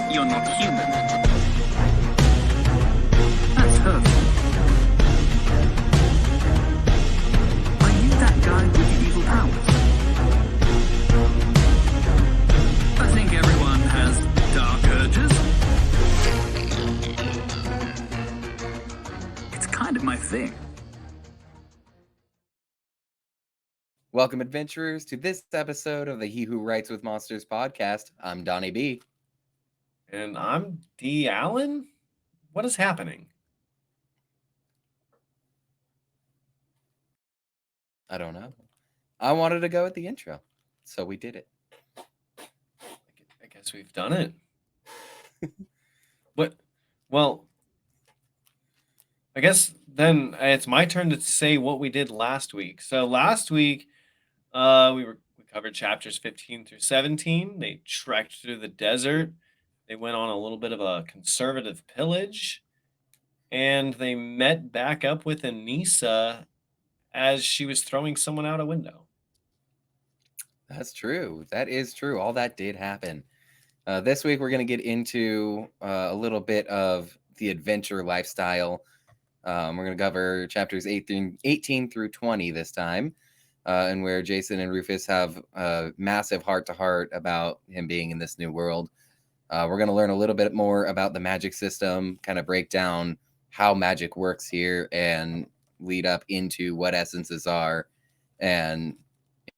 You're not human. That's hurtful. Are you that guy with the evil powers? I think everyone has dark urges. It's kind of my thing. Welcome, adventurers, to this episode of the He Who Writes with Monsters podcast. I'm Donnie B. And I'm D. Allen? What is happening? I don't know. I wanted to go with the intro, so we did it. I guess we've done it. What? Well, I guess then it's my turn to say what we did last week. So last week, we covered chapters 15 through 17. They trekked through the desert. They went on a little bit of a conservative pillage, and they met back up with Anissa as she was throwing someone out a window. That's true. That is true. All that did happen. This week, we're going to get into a little bit of the adventure lifestyle. We're going to cover chapters 18 through 20 this time, and where Jason and Rufus have a massive heart-to-heart about him being in this new world. We're going to learn a little bit more about the magic system, kind of break down how magic works here, and lead up into what essences are and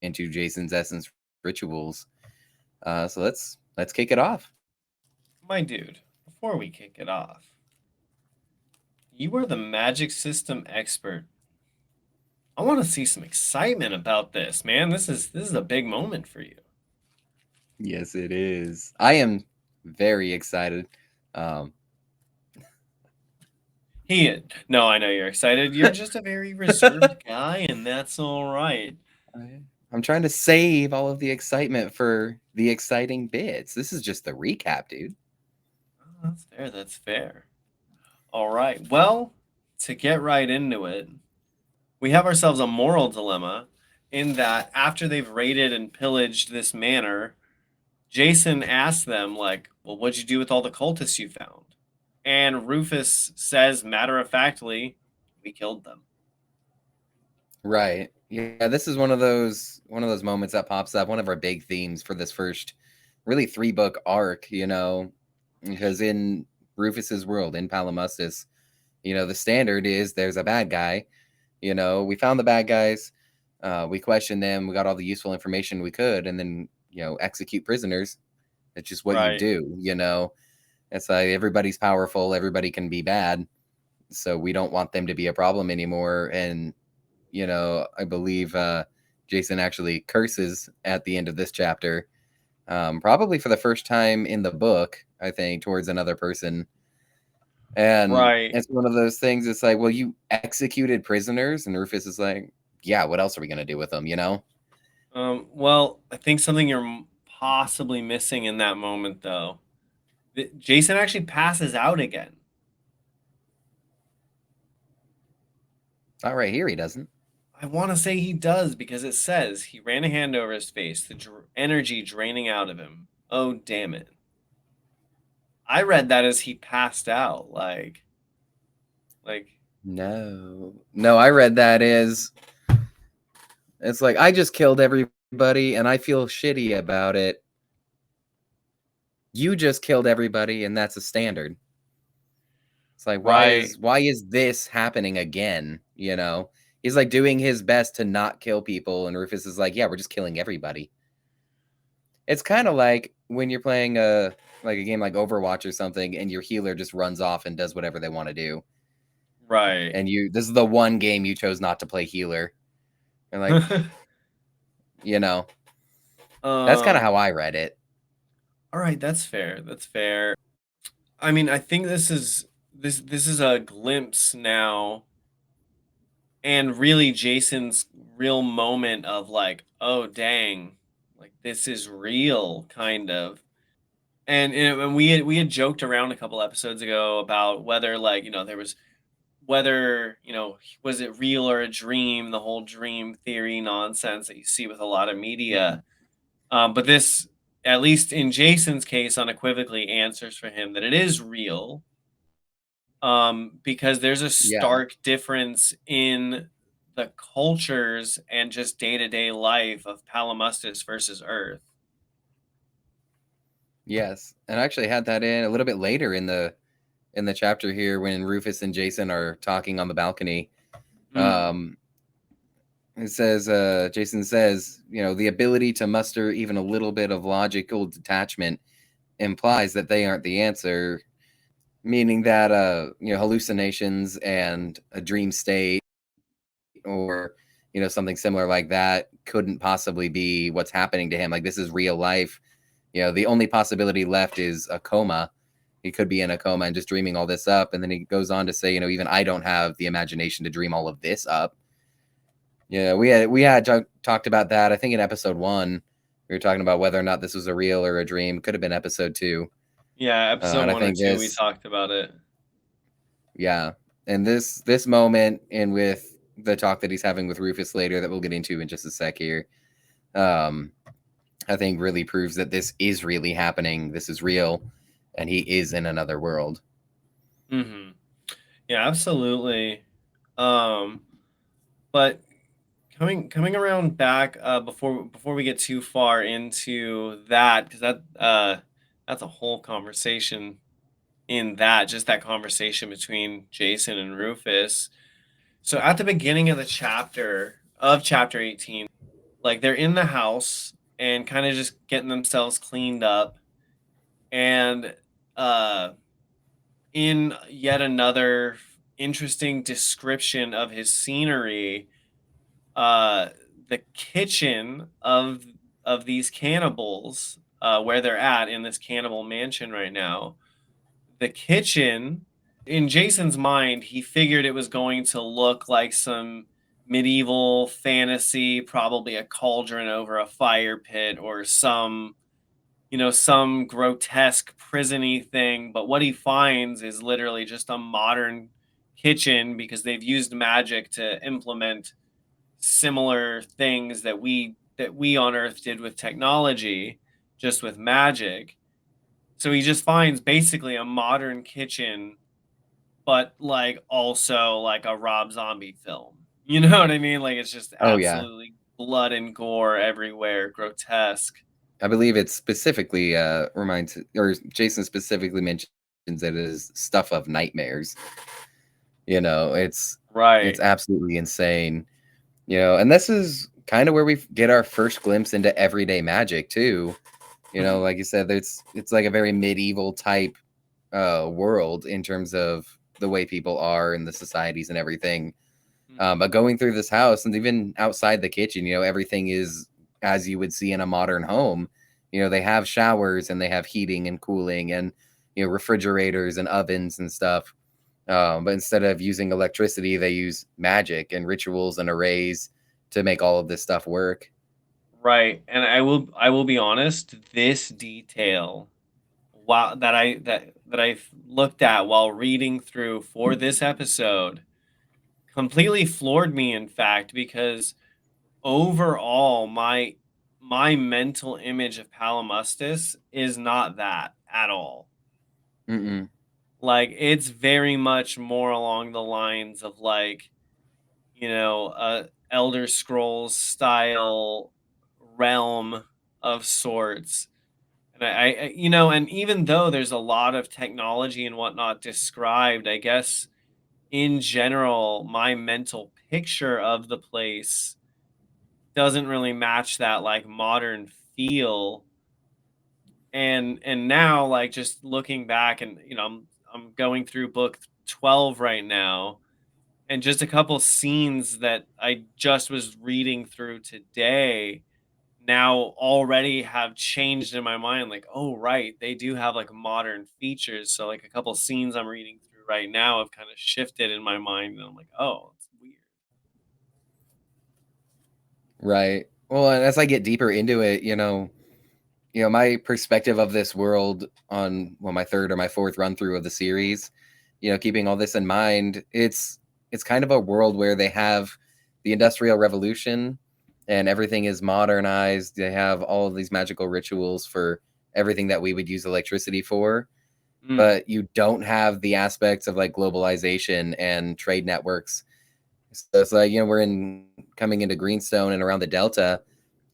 into Jason's essence rituals. So let's kick it off. My dude, before we kick it off, you are the magic system expert. I want to see some excitement about this, man. This is a big moment for you. Yes, it is. I am very excited. No, I know you're excited. You're just a very reserved guy, and that's all right. I'm trying to save all of the excitement for the exciting bits. This is just the recap, dude. Oh, that's fair. That's fair. All right. Well, to get right into it, we have ourselves a moral dilemma in that after they've raided and pillaged this manor, Jason asks them, like, well, what'd you do with all the cultists you found? And Rufus says, matter-of-factly, we killed them. Right. Yeah, this is one of those moments that pops up, one of our big themes for this first really 3-book arc, because in Rufus's world, in Palimustis, the standard is there's a bad guy. We found the bad guys, we questioned them, we got all the useful information we could, and then, execute prisoners. It's just what you do. It's like everybody's powerful, everybody can be bad. So we don't want them to be a problem anymore. And I believe Jason actually curses at the end of this chapter, probably for the first time in the book, I think, towards another person. And it's one of those things. It's like, well, you executed prisoners, and Rufus is like, yeah, what else are we gonna do with them? Well, I think something you're possibly missing in that moment, though. Jason actually passes out again. Not right here, he doesn't. I want to say he does because it says he ran a hand over his face, the energy draining out of him. Oh, damn it. I read that as he passed out, like. No, I read that as it's like I just killed everybody and I feel shitty about it. You just killed everybody and that's a standard. It's like why is this happening again? He's like doing his best to not kill people, and Rufus is like, yeah, we're just killing everybody. It's kind of like when you're playing a game like Overwatch or something, and your healer just runs off and does whatever they want to do. Right. And this is the one game you chose not to play healer. And like, that's kind of how I read it. All right, that's fair. That's fair. I mean, I think this is a glimpse now, and really Jason's real moment of like, oh dang, like this is real, kind of. And we had joked around a couple episodes ago about whether there was whether was it real or a dream, the whole dream theory nonsense that you see with a lot of media. But this at least in Jason's case, unequivocally answers for him that it is real. Because there's a Yeah. stark difference in the cultures and just day-to-day life of Palimustis versus Earth. Yes. And I actually had that in a little bit later in the chapter here when Rufus and Jason are talking on the balcony. Mm, It says, Jason says, the ability to muster even a little bit of logical detachment implies that they aren't the answer, meaning that, hallucinations and a dream state or, something similar like that couldn't possibly be what's happening to him. Like, this is real life. The only possibility left is a coma. He could be in a coma and just dreaming all this up. And then he goes on to say, even I don't have the imagination to dream all of this up. Yeah, we had talked about that. I think in episode 1, we were talking about whether or not this was a real or a dream. Could have been episode 2. yeah, episode And I 1 or think 2, we this, talked about it. yeah, and this moment, and with the talk that he's having with Rufus later, that we'll get into in just a sec here, um, I think really proves that this is really happening. This is real, and he is in another world. Hmm. Yeah, absolutely. Um, but coming around back before we get too far into that, because that's a whole conversation in that, just that conversation between Jason and Rufus. So at the beginning of chapter 18, like they're in the house and kind of just getting themselves cleaned up, and uh in yet another interesting description of his scenery, uh the kitchen of these cannibals, where they're at in this cannibal mansion right now, the kitchen, in Jason's mind, he figured it was going to look like some medieval fantasy, probably a cauldron over a fire pit or some grotesque prisony thing. But what he finds is literally just a modern kitchen, because they've used magic to implement similar things that we on Earth did with technology, just with magic. So he just finds basically a modern kitchen, but like also like a Rob Zombie film. You know what I mean? Like it's just Oh yeah, absolutely blood and gore everywhere, grotesque. I believe it specifically reminds, or Jason specifically mentions it as stuff of nightmares. It's Right. absolutely insane. And this is kind of where we get our first glimpse into everyday magic too. Hmm. Like you said, it's like a very medieval type world in terms of the way people are and the societies and everything. Hmm. But going through this house and even outside the kitchen, everything is as you would see in a modern home. They have showers and they have heating and cooling and refrigerators and ovens and stuff. But instead of using electricity, they use magic and rituals and arrays to make all of this stuff work. Right. And I will be honest, this detail, while that I've looked at while reading through for this episode, completely floored me, in fact, because overall my mental image of Palimustis is not that at all. Mm-mm. Like it's very much more along the lines of like, Elder Scrolls style realm of sorts. And and even though there's a lot of technology and whatnot described, I guess in general, my mental picture of the place doesn't really match that like modern feel. And now, like, just looking back, and I'm going through book 12 right now, and just a couple scenes that I just was reading through today now already have changed in my mind. Like, oh right, they do have like modern features. So like a couple scenes I'm reading through right now have kind of shifted in my mind, and I'm like, oh, it's weird. Right. Well, and as I get deeper into it, my perspective of this world on, well, my third or my fourth run through of the series, keeping all this in mind, it's kind of a world where they have the Industrial Revolution and everything is modernized. They have all of these magical rituals for everything that we would use electricity for, Mm, but you don't have the aspects of like globalization and trade networks. So it's like, we're in coming into Greenstone and around the Delta,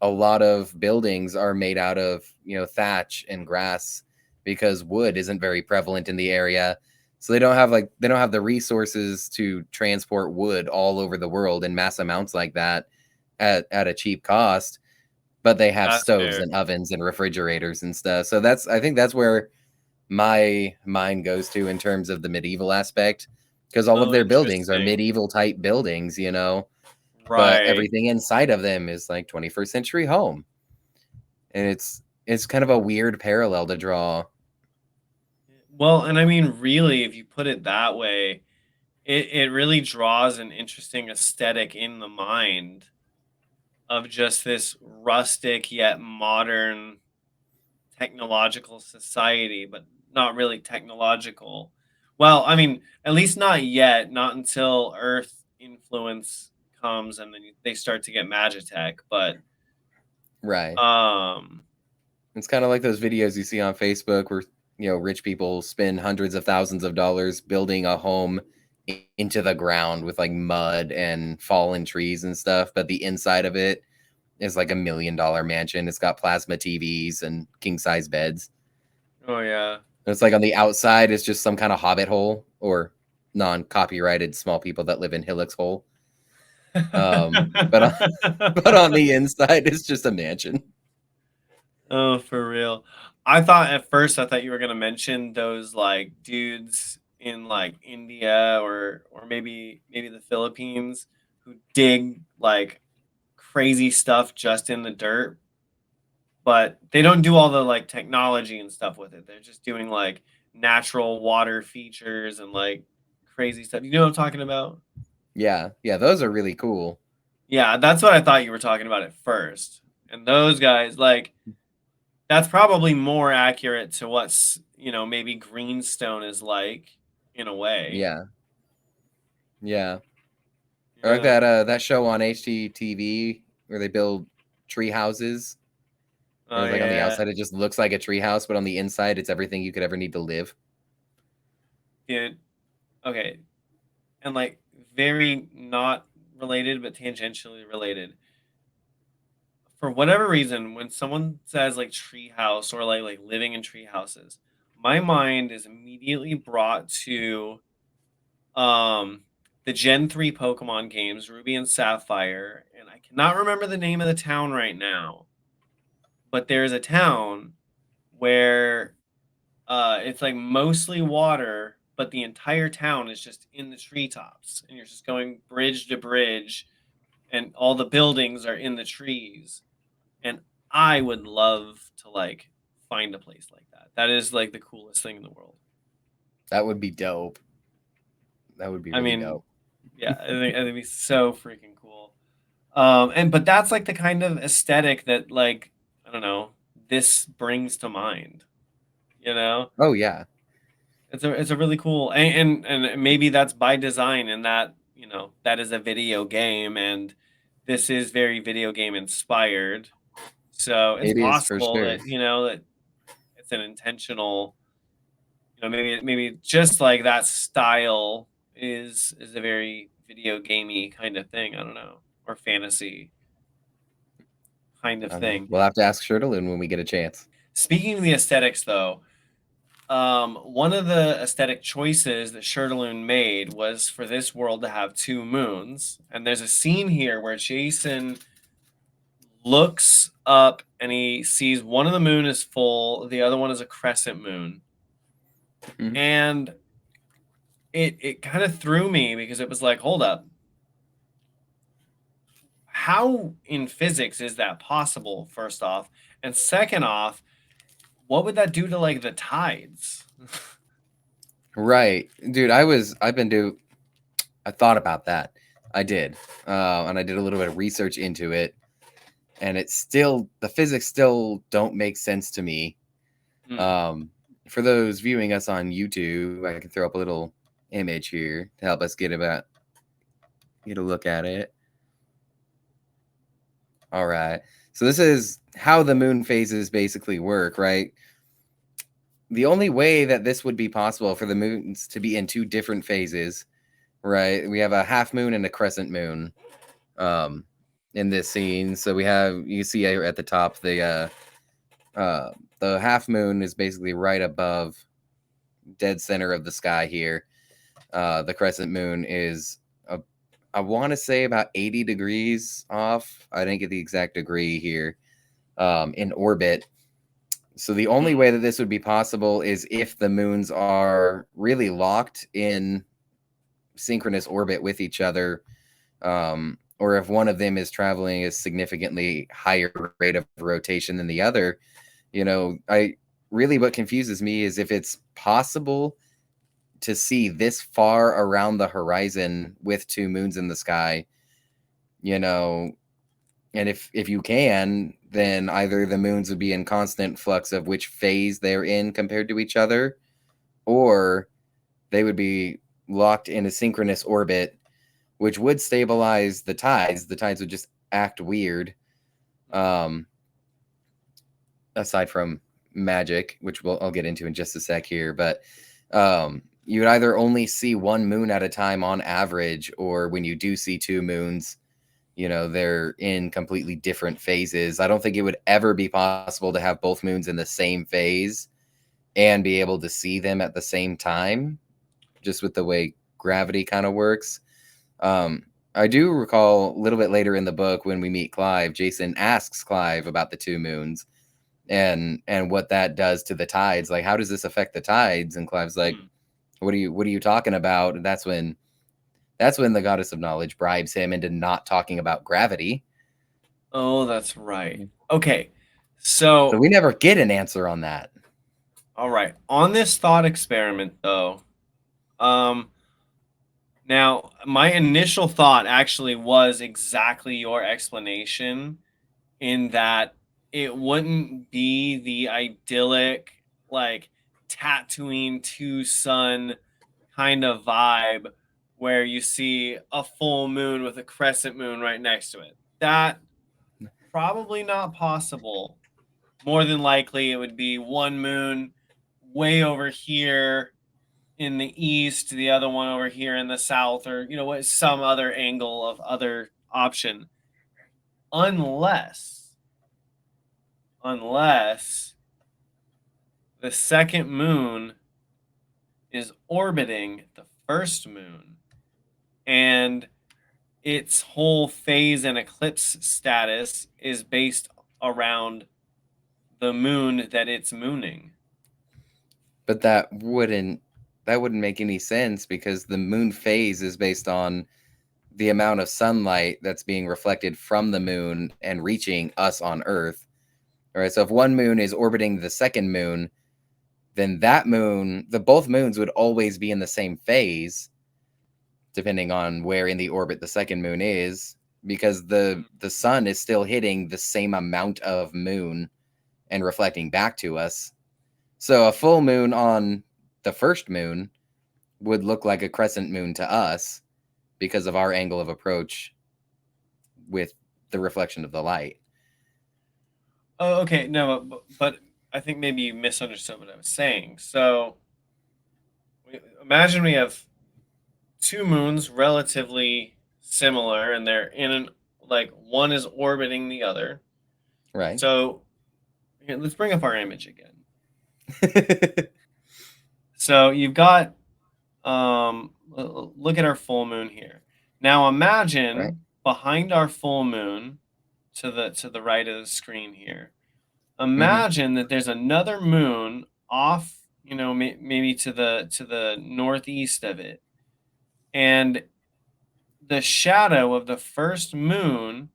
a lot of buildings are made out of, thatch and grass because wood isn't very prevalent in the area. So they don't have the resources to transport wood all over the world in mass amounts like that at a cheap cost, but they have that's stoves fair. and ovens and refrigerators and stuff. So I think that's where my mind goes to in terms of the medieval aspect, because all of Oh, their buildings are interesting. medieval type buildings, but Right. everything inside of them is like 21st century home. And it's kind of a weird parallel to draw. Well, and I mean, really, if you put it that way, it really draws an interesting aesthetic in the mind of just this rustic yet modern technological society, but not really technological. Well, I mean, at least not yet, not until Earth influence comes and then they start to get Magitech. But Right. um, It's kind of like those videos you see on Facebook where, rich people spend hundreds of thousands of dollars building a home into the ground with like mud and fallen trees and stuff, but the inside of it is like $1 million mansion. It's got plasma TVs and king size beds. oh yeah. And it's like on the outside is just some kind of hobbit hole or non-copyrighted small people that live in Hillocks hole. But on, but on the inside it's just a mansion. Oh, for real. I thought at first I thought you were gonna mention those like dudes in like India or maybe the Philippines who dig like crazy stuff just in the dirt, but they don't do all the like technology and stuff with it. They're just doing like natural water features and like crazy stuff. You know what I'm talking about? Yeah, yeah, those are really cool. Yeah, that's what I thought you were talking about at first. And those guys, like, that's probably more accurate to what's, maybe Greenstone is like in a way. Yeah, yeah. Or like Yeah. that show on HGTV where they build tree houses. Where Oh it's like on the yeah. outside it just looks like a tree house, but on the inside it's everything you could ever need to live. Dude. Okay. And like very not related but tangentially related. For whatever reason, when someone says like tree house or like living in tree houses, my mind is immediately brought to um the Gen 3 Pokemon games, Ruby and Sapphire, and I cannot remember the name of the town right now, but there's a town where it's like mostly water, but the entire town is just in the treetops, and you're just going bridge to bridge, and all the buildings are in the trees. And I would love to like find a place like that. That is like the coolest thing in the world. That would be dope. That would be I really mean, dope. yeah, I think it'd be so freaking cool. And but that's like the kind of aesthetic that like I don't know this brings to mind. You know, Oh yeah. it's a really cool and maybe that's by design and that that is a video game and this is very video game inspired. So it's It is for possible sure. that that it's an intentional. Maybe just like that style is a very video gamey kind of thing. I don't know, or fantasy kind of I don't know. thing. We'll have to ask Shirtlein when we get a chance. Speaking of the aesthetics, though, one of the aesthetic choices that Shirtlein made was for this world to have two moons. And there's a scene here where Jason looks up and he sees one of the moon is full, the other one is a crescent moon. Mhm. And it kind of threw me because it was like, hold up, how in physics is that possible, first off? And second off, what would that do to like the tides? Right. Dude, I thought about that. I did. And I did a little bit of research into it. And the physics still don't make sense to me. Hmm. Um, for those viewing us on YouTube, I can throw up a little image here to help us get a look at it. All right. So this is how the moon phases basically work, right? The only way that this would be possible for the moons to be in two different phases, right? We have a half moon and a crescent moon um in this scene. So we have, you see at the top, the half moon is basically right above dead center of the sky here. The crescent moon is I want to say about 80 degrees off. I didn't get the exact degree here in orbit. So the only way that this would be possible is if the moons are really locked in synchronous orbit with each other, or if one of them is traveling a significantly higher rate of rotation than the other. I really, what confuses me is if it's possible to see this far around the horizon with two moons in the sky, you know, and if you can, then either the moons would be in constant flux of which phase they're in compared to each other, or they would be locked in a synchronous orbit, which would stabilize the tides. The tides would just act weird. Um, Aside from magic, which I'll get into in just a sec here, but you would either only see one moon at a time on average, or when you do see two moons, they're in completely different phases. I don't think it would ever be possible to have both moons in the same phase and be able to see them at the same time, just with the way gravity kind of works. I do recall a little bit later in the book when we meet Clive, Jason asks Clive about the two moons and what that does to the tides. Like, how does this affect the tides? And Clive's like, what are you talking about? And that's when the goddess of knowledge bribes him into not talking about gravity. Oh, that's right. Mm-hmm. Okay. So we never get an answer on that. All right. On this thought experiment, though, now my initial thought actually was exactly your explanation, in that it wouldn't be the idyllic, like, Tatooine to sun kind of vibe where you see a full moon with a crescent moon right next to it. That probably not possible. More than likely, it would be one moon way over here in the east, the other one over here in the south, or some other angle of other option, unless the second moon is orbiting the first moon, and its whole phase and eclipse status is based around the moon that it's mooning. But that wouldn't make any sense, because the moon phase is based on the amount of sunlight that's being reflected from the moon and reaching us on Earth. All right. So if one moon is orbiting the second moon, then both moons would always be in the same phase, depending on where in the orbit the second moon is, because the sun is still hitting the same amount of moon and reflecting back to us. So a full moon on the first moon would look like a crescent moon to us because of our angle of approach with the reflection of the light. Oh, okay. No, but I think maybe you misunderstood what I was saying. So imagine we have two moons relatively similar, and they're like, one is orbiting the other. Right. So here, let's bring up our image again. So you've got, look at our full moon here. Now imagine, Right. behind our full moon, to the right of the screen here, Mm-hmm. imagine that there's another moon off, maybe to the northeast of it, and the shadow of the first moon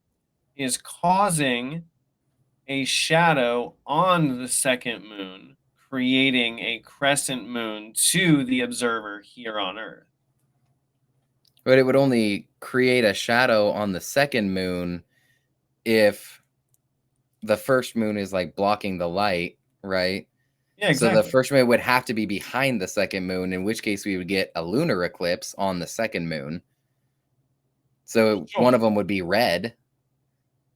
is causing a shadow on the second moon, creating a crescent moon to the observer here on Earth. But it would only create a shadow on the second moon if the first moon is like blocking the light, right? Yeah, So exactly. the first moon would have to be behind the second moon, in which case we would get a lunar eclipse on the second moon. So Sure. one of them would be red,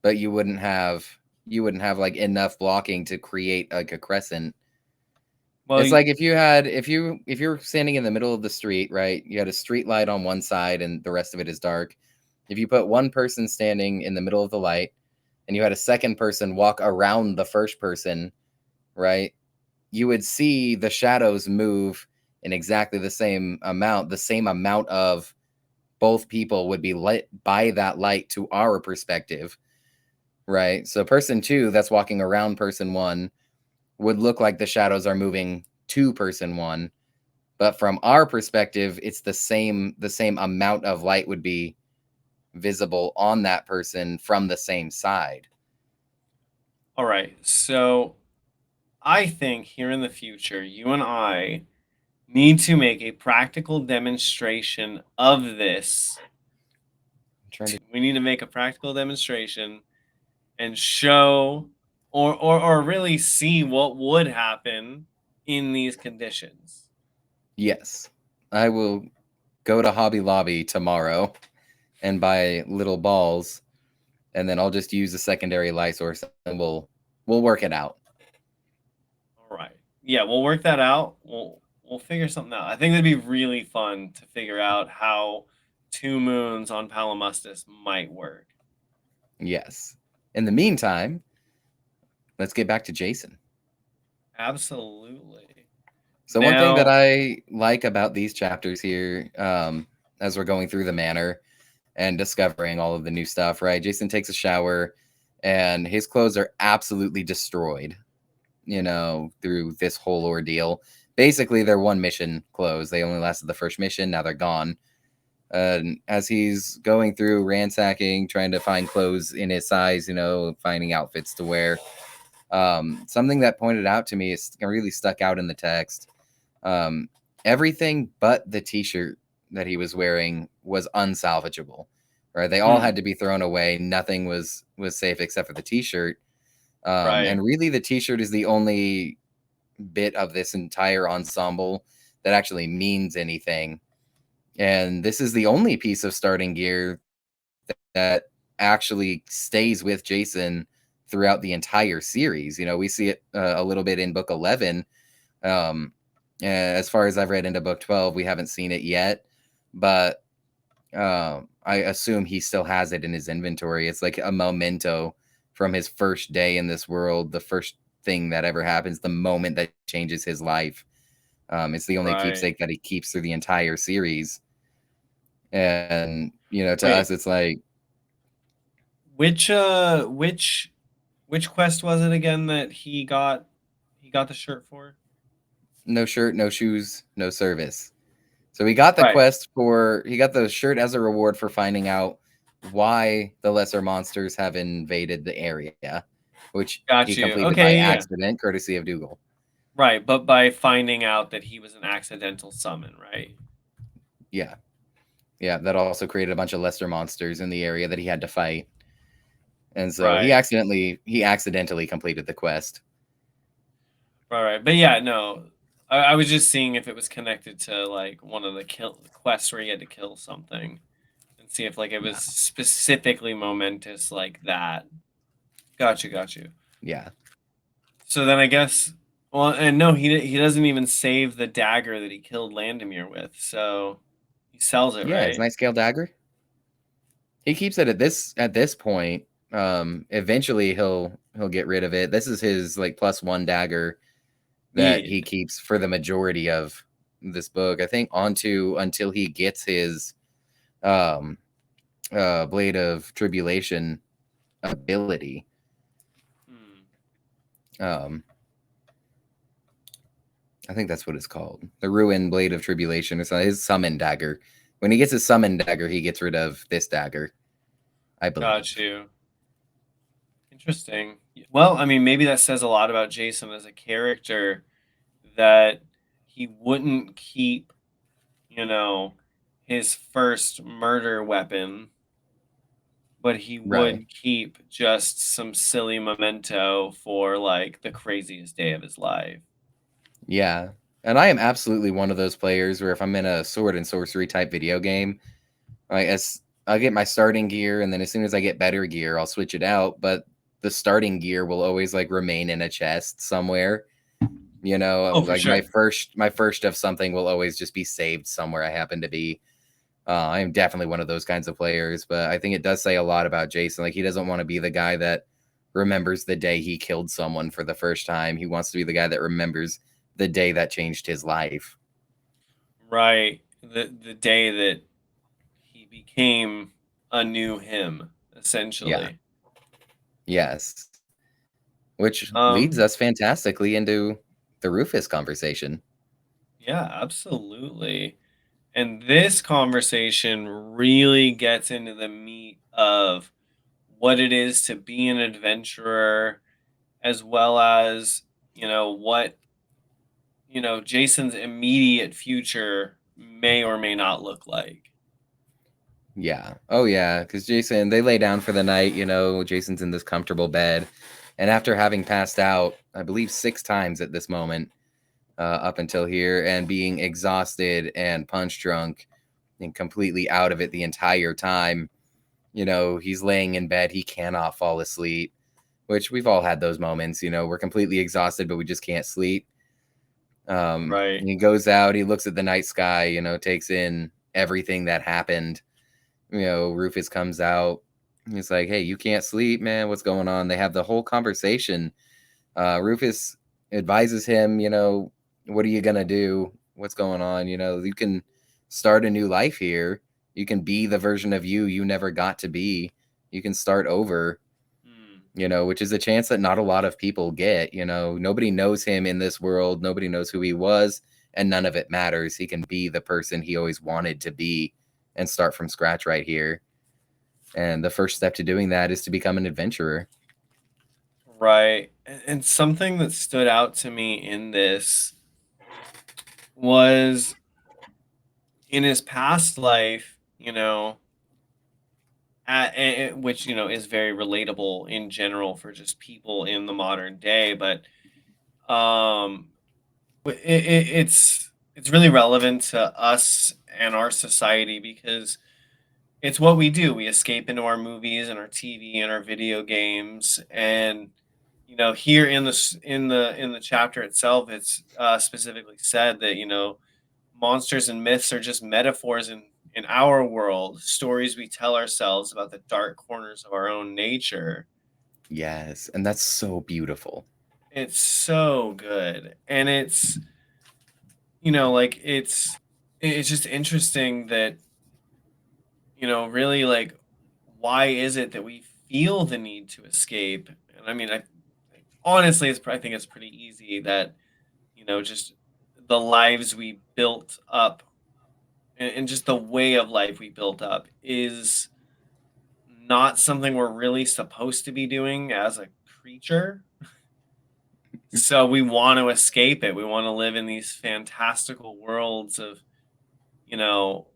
but you wouldn't have like enough blocking to create like a crescent. Well, It's like if you're standing in the middle of the street, right? You had a street light on one side and the rest of it is dark. If you put one person standing in the middle of the light and you had a second person walk around the first person, right? You would see the shadows move in exactly the same amount. The same amount of both people would be lit by that light to our perspective, right? So person two that's walking around person one would look like the shadows are moving to person one, but from our perspective, it's the same amount of light would be visible on that person from the same side. all right. So I think here in the future, you and I need to make a practical demonstration of this. I'm trying to We need to make a practical demonstration and show or really see what would happen in these conditions. Yes. I will go to Hobby Lobby tomorrow and buy little balls, and then I'll just use a secondary light source and we'll work it out. All right. Yeah, we'll work that out. We'll figure something out. I think that'd be really fun to figure out how two moons on Palimustis might work. Yes. In the meantime, let's get back to Jason. Absolutely. So one thing that Now, I like about these chapters here, as we're going through the manor and discovering all of the new stuff, right? Jason takes a shower and his clothes are absolutely destroyed, through this whole ordeal. Basically, they're one mission clothes. They only lasted the first mission. Now they're gone. And as he's going through ransacking, trying to find clothes in his size, finding outfits to wear, something that pointed out to me is really stuck out in the text. Um, Everything but the T-shirt that he was wearing was unsalvageable. Right, they all had hmm, to be thrown away. Nothing was safe except for the T-shirt. right. And really, the T-shirt is the only bit of this entire ensemble that actually means anything. And this is the only piece of starting gear that actually stays with Jason throughout the entire series. We see it a little bit in book 11. As far as I've read into book 12, we haven't seen it yet, but I assume he still has it in his inventory. It's like a memento from his first day in this world, the first thing that ever happens, the moment that changes his life. It's the only Right. keepsake that he keeps through the entire series. And, to Wait, us, it's like, which uh which which quest was it again that he got the shirt for? no shirt, no shoes, no service. So Right. he got the shirt as a reward for finding out why the lesser monsters have invaded the area, which he Got you. completed by Okay, yeah. accident, courtesy of Dougal. Right, but by finding out that he was an accidental summon, right? Yeah. Yeah. That also created a bunch of lesser monsters in the area that he had to fight. And so he Right. accidentally completed the quest. Right. But yeah, no. I was just seeing if it was connected to like one of the kill quests where you had to kill something and see if like it No. was specifically momentous like that. Got you. Yeah. So then I guess, well, and no, he doesn't even save the dagger that he killed Landemir with. So he sells it, Yeah, his right? night scale dagger. He keeps it at this point. Eventually he'll get rid of it. This is his like +1 dagger that Yeah. he keeps for the majority of this book. I think onto until he gets his um Blade of Tribulation ability. Hmm. Um I think that's what it's called. The Ruin Blade of Tribulation. It's his summon dagger. When he gets his summon dagger, he gets rid of this dagger, I Got believe. you. Interesting. Well, I mean, maybe that says a lot about Jason as a character that he wouldn't keep, you know, his first murder weapon, but he Right. would keep just some silly memento for like the craziest day of his life. Yeah. And I am absolutely one of those players where if I'm in a sword and sorcery type video game, like as I'll get my starting gear, and then as soon as I get better gear, I'll switch it out. But the starting gear will always like remain in a chest somewhere. You know, Oh, for like sure. my first of something will always just be saved somewhere I happen to be. I am definitely one of those kinds of players, but I think it does say a lot about Jason. Like he doesn't want to be the guy that remembers the day he killed someone for the first time. He wants to be the guy that remembers the day that changed his life. Right. The day that he became a new him, Yeah. essentially. Yes. Which leads Um, us fantastically into the Rufus conversation. yeah, absolutely. And this conversation really gets into the meat of what it is to be an adventurer, as well as, what, Jason's immediate future may or may not look like. Yeah. Oh, yeah. Because Jason, they lay down for the night. You know, Jason's in this comfortable bed. And after having passed out, I believe 6 times at this moment, up until here, and being exhausted and punch drunk and completely out of it the entire time, you know, he's laying in bed. He cannot fall asleep, which we've all had those moments. You know, we're completely exhausted, but we just can't sleep. Right. He goes out, he looks at the night sky, you know, takes in everything that happened. You know, Rufus comes out. He's like, "Hey, you can't sleep, man. What's going on?" They have the whole conversation. Rufus advises him, you know, "What are you gonna do? What's going on? You know, you can start a new life here. You can be the version of you never got to be. You can start over." Hmm. You know, which is a chance that not a lot of people get. You know, nobody knows him in this world. Nobody knows who he was, and none of it matters. He can be the person he always wanted to be and start from scratch right here. And the first step to doing that is to become an adventurer. Right. And something that stood out to me in this was in his past life, which is very relatable in general for just people in the modern day, but um it's really relevant to us and our society because it's what we do. We escape into our movies and our TV and our video games, and here in the chapter itself, it's specifically said that monsters and myths are just metaphors in our world, stories we tell ourselves about the dark corners of our own nature. Yes, and that's so beautiful. It's so good, and like it's just interesting that really, like, why is it that we feel the need to escape? And I mean, honestly, I think it's pretty easy that just the lives we built up and just the way of life we built up is not something we're really supposed to be doing as a creature. So we want to escape it. We want to live in these fantastical worlds of, you know,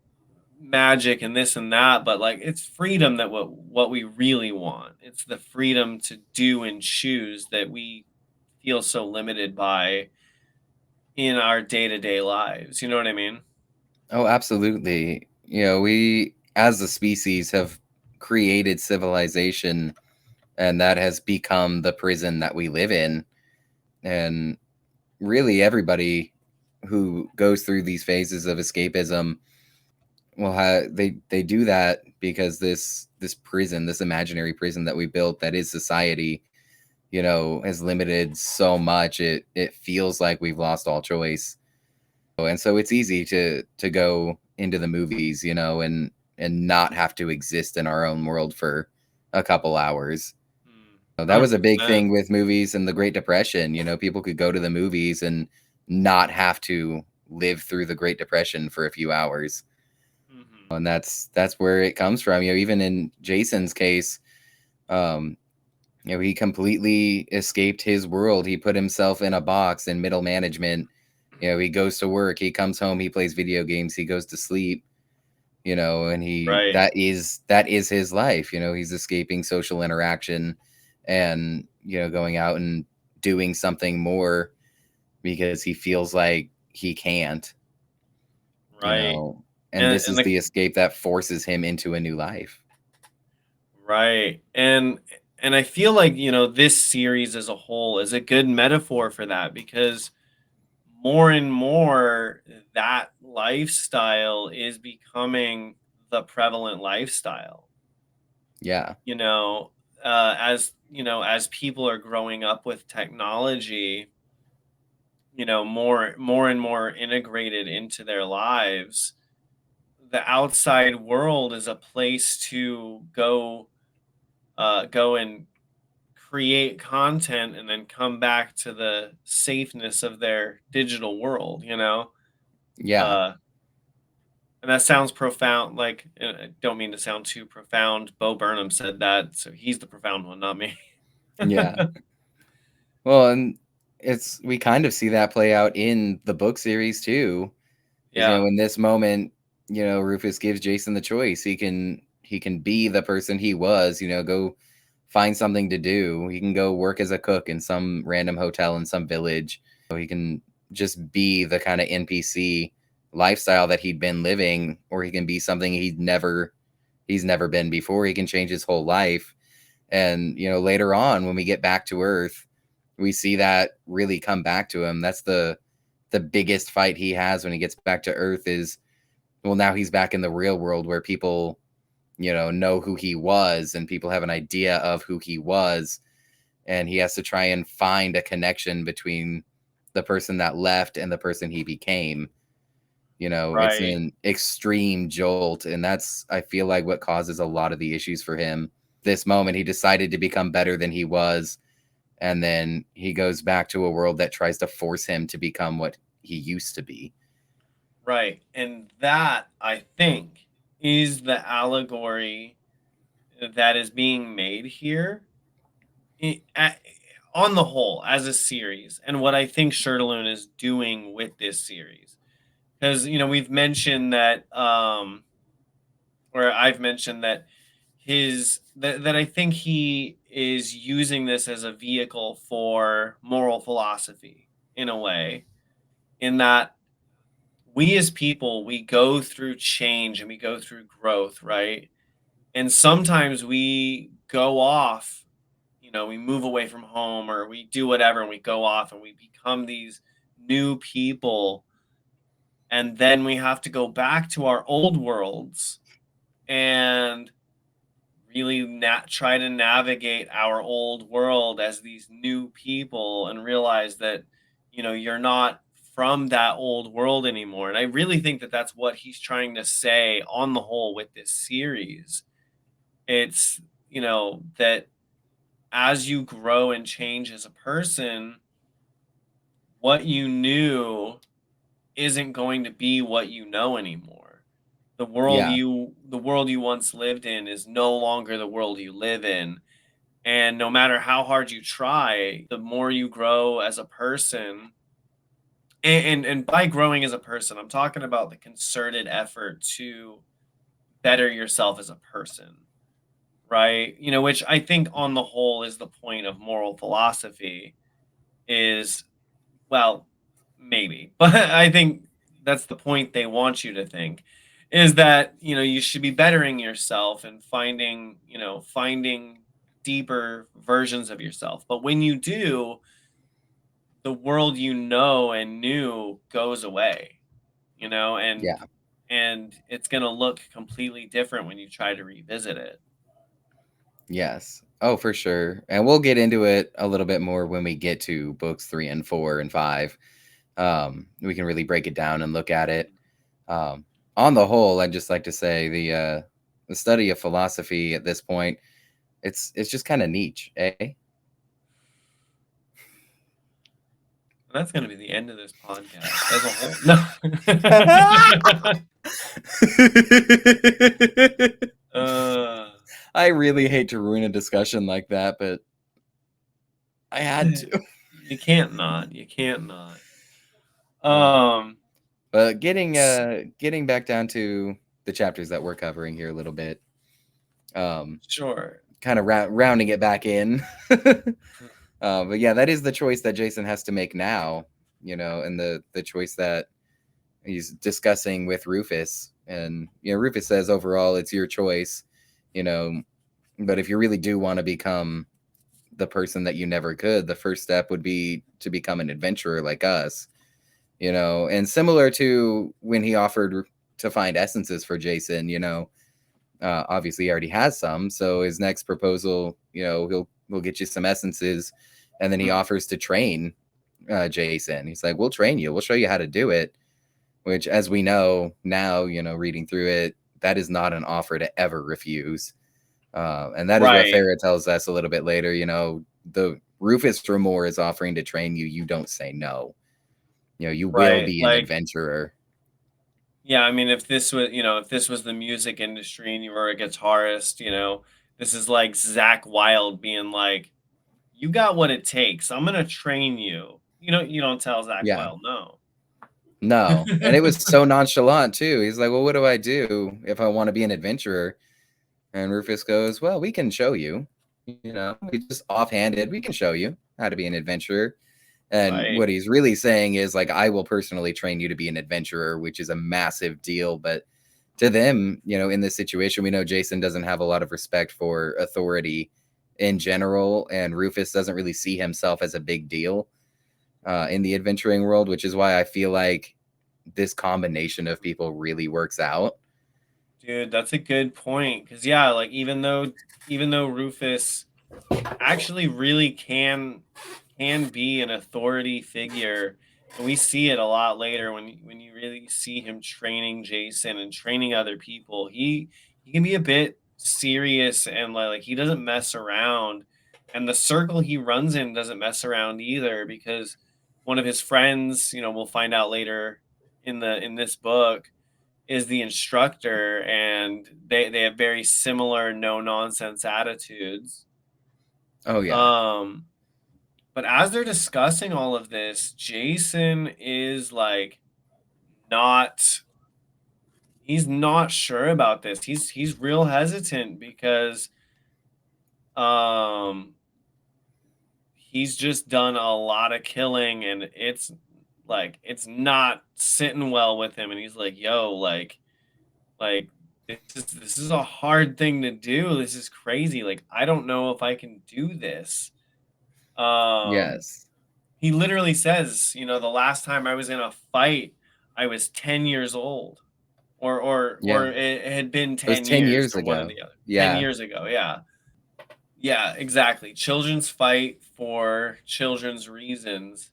magic and this and that, but like it's freedom that what we really want. It's the freedom to do and choose that we feel so limited by in our day-to-day lives. You know what I mean? Oh, absolutely. You know, we as a species have created civilization, and that has become the prison that we live in. And really, everybody who goes through these phases of escapism well, they do that because this prison, this imaginary prison that we built, that is society, you know, has limited so much. It feels like we've lost all choice, and so it's easy to go into the movies, you know, and not have to exist in our own world for a couple hours. So that was a big 100%. thing with movies in the Great Depression. You know, people could go to the movies and not have to live through the Great Depression for a few hours, Hmm. and that's where it comes from. You know, even in Jason's case, um, you know, he completely escaped his world. He put himself in a box in middle management. You know, he goes to work, he comes home, he plays video games, he goes to sleep. You know, and he Right. that is his life. You know, he's escaping social interaction, and you know, going out and doing something more because he feels like he can't. You Right. know, And this and is the escape that forces him into a new life. right. And I feel like, this series as a whole is a good metaphor for that, because more and more that lifestyle is becoming the prevalent lifestyle. Yeah. You know, as people are growing up with technology, more and more integrated into their lives, the outside world is a place to go and create content and then come back to the safeness of their digital world. Yeah. Uh, and that sounds profound. Like, I don't mean to sound too profound. Bo Burnham said that, so he's the profound one, not me. Yeah. Well, and we kind of see that play out in the book series too. Because Yeah, in this moment, Rufus gives Jason the choice. He can be the person he was, go find something to do. He can go work as a cook in some random hotel in some village. He can just be the kind of NPC lifestyle that he'd been living, or he can be something he's never been before. He can change his whole life. And, later on when we get back to Earth, we see that really come back to him. That's the biggest fight he has when he gets back to Earth is, well, now he's back in the real world where people, know who he was, and people have an idea of who he was. And he has to try and find a connection between the person that left and the person he became. It's right, an extreme jolt. And that's, I feel like, what causes a lot of the issues for him. This moment, he decided to become better than he was. And then he goes back to a world that tries to force him to become what he used to be. right. And that, I think, is the allegory that is being made here, i- a- on the whole, as a series, and what I think Shirtaloon is doing with this series. Because, we've mentioned that, or I've mentioned that that I think he is using this as a vehicle for moral philosophy, in a way, in that we as people, we go through change and we go through growth, right? And sometimes we go off, we move away from home, or we do whatever, and we go off and we become these new people. And then we have to go back to our old worlds and really try to navigate our old world as these new people, and realize that, you're not from that old world anymore. And I really think that that's what he's trying to say on the whole with this series. It's, that as you grow and change as a person, what you knew isn't going to be what you know anymore. Yeah. The world you once lived in is no longer the world you live in. And no matter how hard you try, the more you grow as a person, and by growing as a person, I'm talking about the concerted effort to better yourself as a person, right? Which I think on the whole is the point of moral philosophy, is, well, maybe, but I think that's the point they want you to think, is that, you should be bettering yourself and finding deeper versions of yourself. But when you do, the world you know and knew goes away, and Yeah. it's going to look completely different when you try to revisit it. Yes. Oh, for sure. And we'll get into it a little bit more when we get to books 3 and 4 and 5. We can really break it down and look at it. On the whole, I'd just like to say the study of philosophy at this point, it's just kind of niche, eh? That's going to be the end of this podcast as a whole. No. uh, I really hate to ruin a discussion like that, but I had to. you can't not. You can't not. Uh, Um, but getting back down to the chapters that we're covering here a little bit, sure. kind of rounding it back in. But yeah, that is the choice that Jason has to make now, and the choice that he's discussing with Rufus. And Rufus says overall it's your choice, you know, but if you really do want to become the person that you never could, the first step would be to become an adventurer like us, and similar to when he offered to find essences for Jason, obviously he already has some. So his next proposal, he'll get you some essences, and then he offers to train Jason. He's like, we'll train you. We'll show you how to do it, which as we know now, reading through it, that is not an offer to ever refuse. And that is what Right. Farah tells us a little bit later. The Rufus Remore is offering to train you. You don't say no. You will Right. be an Like, adventurer. yeah, I mean, if this was, if this was the music industry and you were a guitarist, this is like Zach Wild being like, "You got what it takes. I'm gonna train you." You don't tell Zach Yeah. Wild no. No. And it was so nonchalant too. He's like, well, what do I do if I want to be an adventurer? And Rufus goes, well, we can show you. We just offhanded, we can show you how to be an adventurer. And Right. what he's really saying is like, I will personally train you to be an adventurer, which is a massive deal. But to them, in this situation, we know Jason doesn't have a lot of respect for authority in general. And Rufus doesn't really see himself as a big deal in the adventuring world, which is why I feel like this combination of people really works out. Dude, that's a good point. Cause yeah, like even though Rufus actually really can be an authority figure, and we see it a lot later when you really see him training Jason and training other people. He can be a bit serious, and like he doesn't mess around, and the circle he runs in doesn't mess around either, because one of his friends, we'll find out later in this book, is the instructor, and they have very similar no nonsense attitudes. Oh yeah. um but as they're discussing all of this, Jason is like not he's not sure about this. He's real hesitant because um he's just done a lot of killing, and it's not sitting well with him, and he's like, "Yo, like this is a hard thing to do. This is crazy. Like I don't know if I can do this." Um Yes. He literally says, "The last time I was in a fight, I was 10 years old." Or Yeah. it had been It was 10 10 years, years or one or ago. the other. 10 Yeah. years ago, yeah. Yeah, exactly. Children's fight for children's reasons.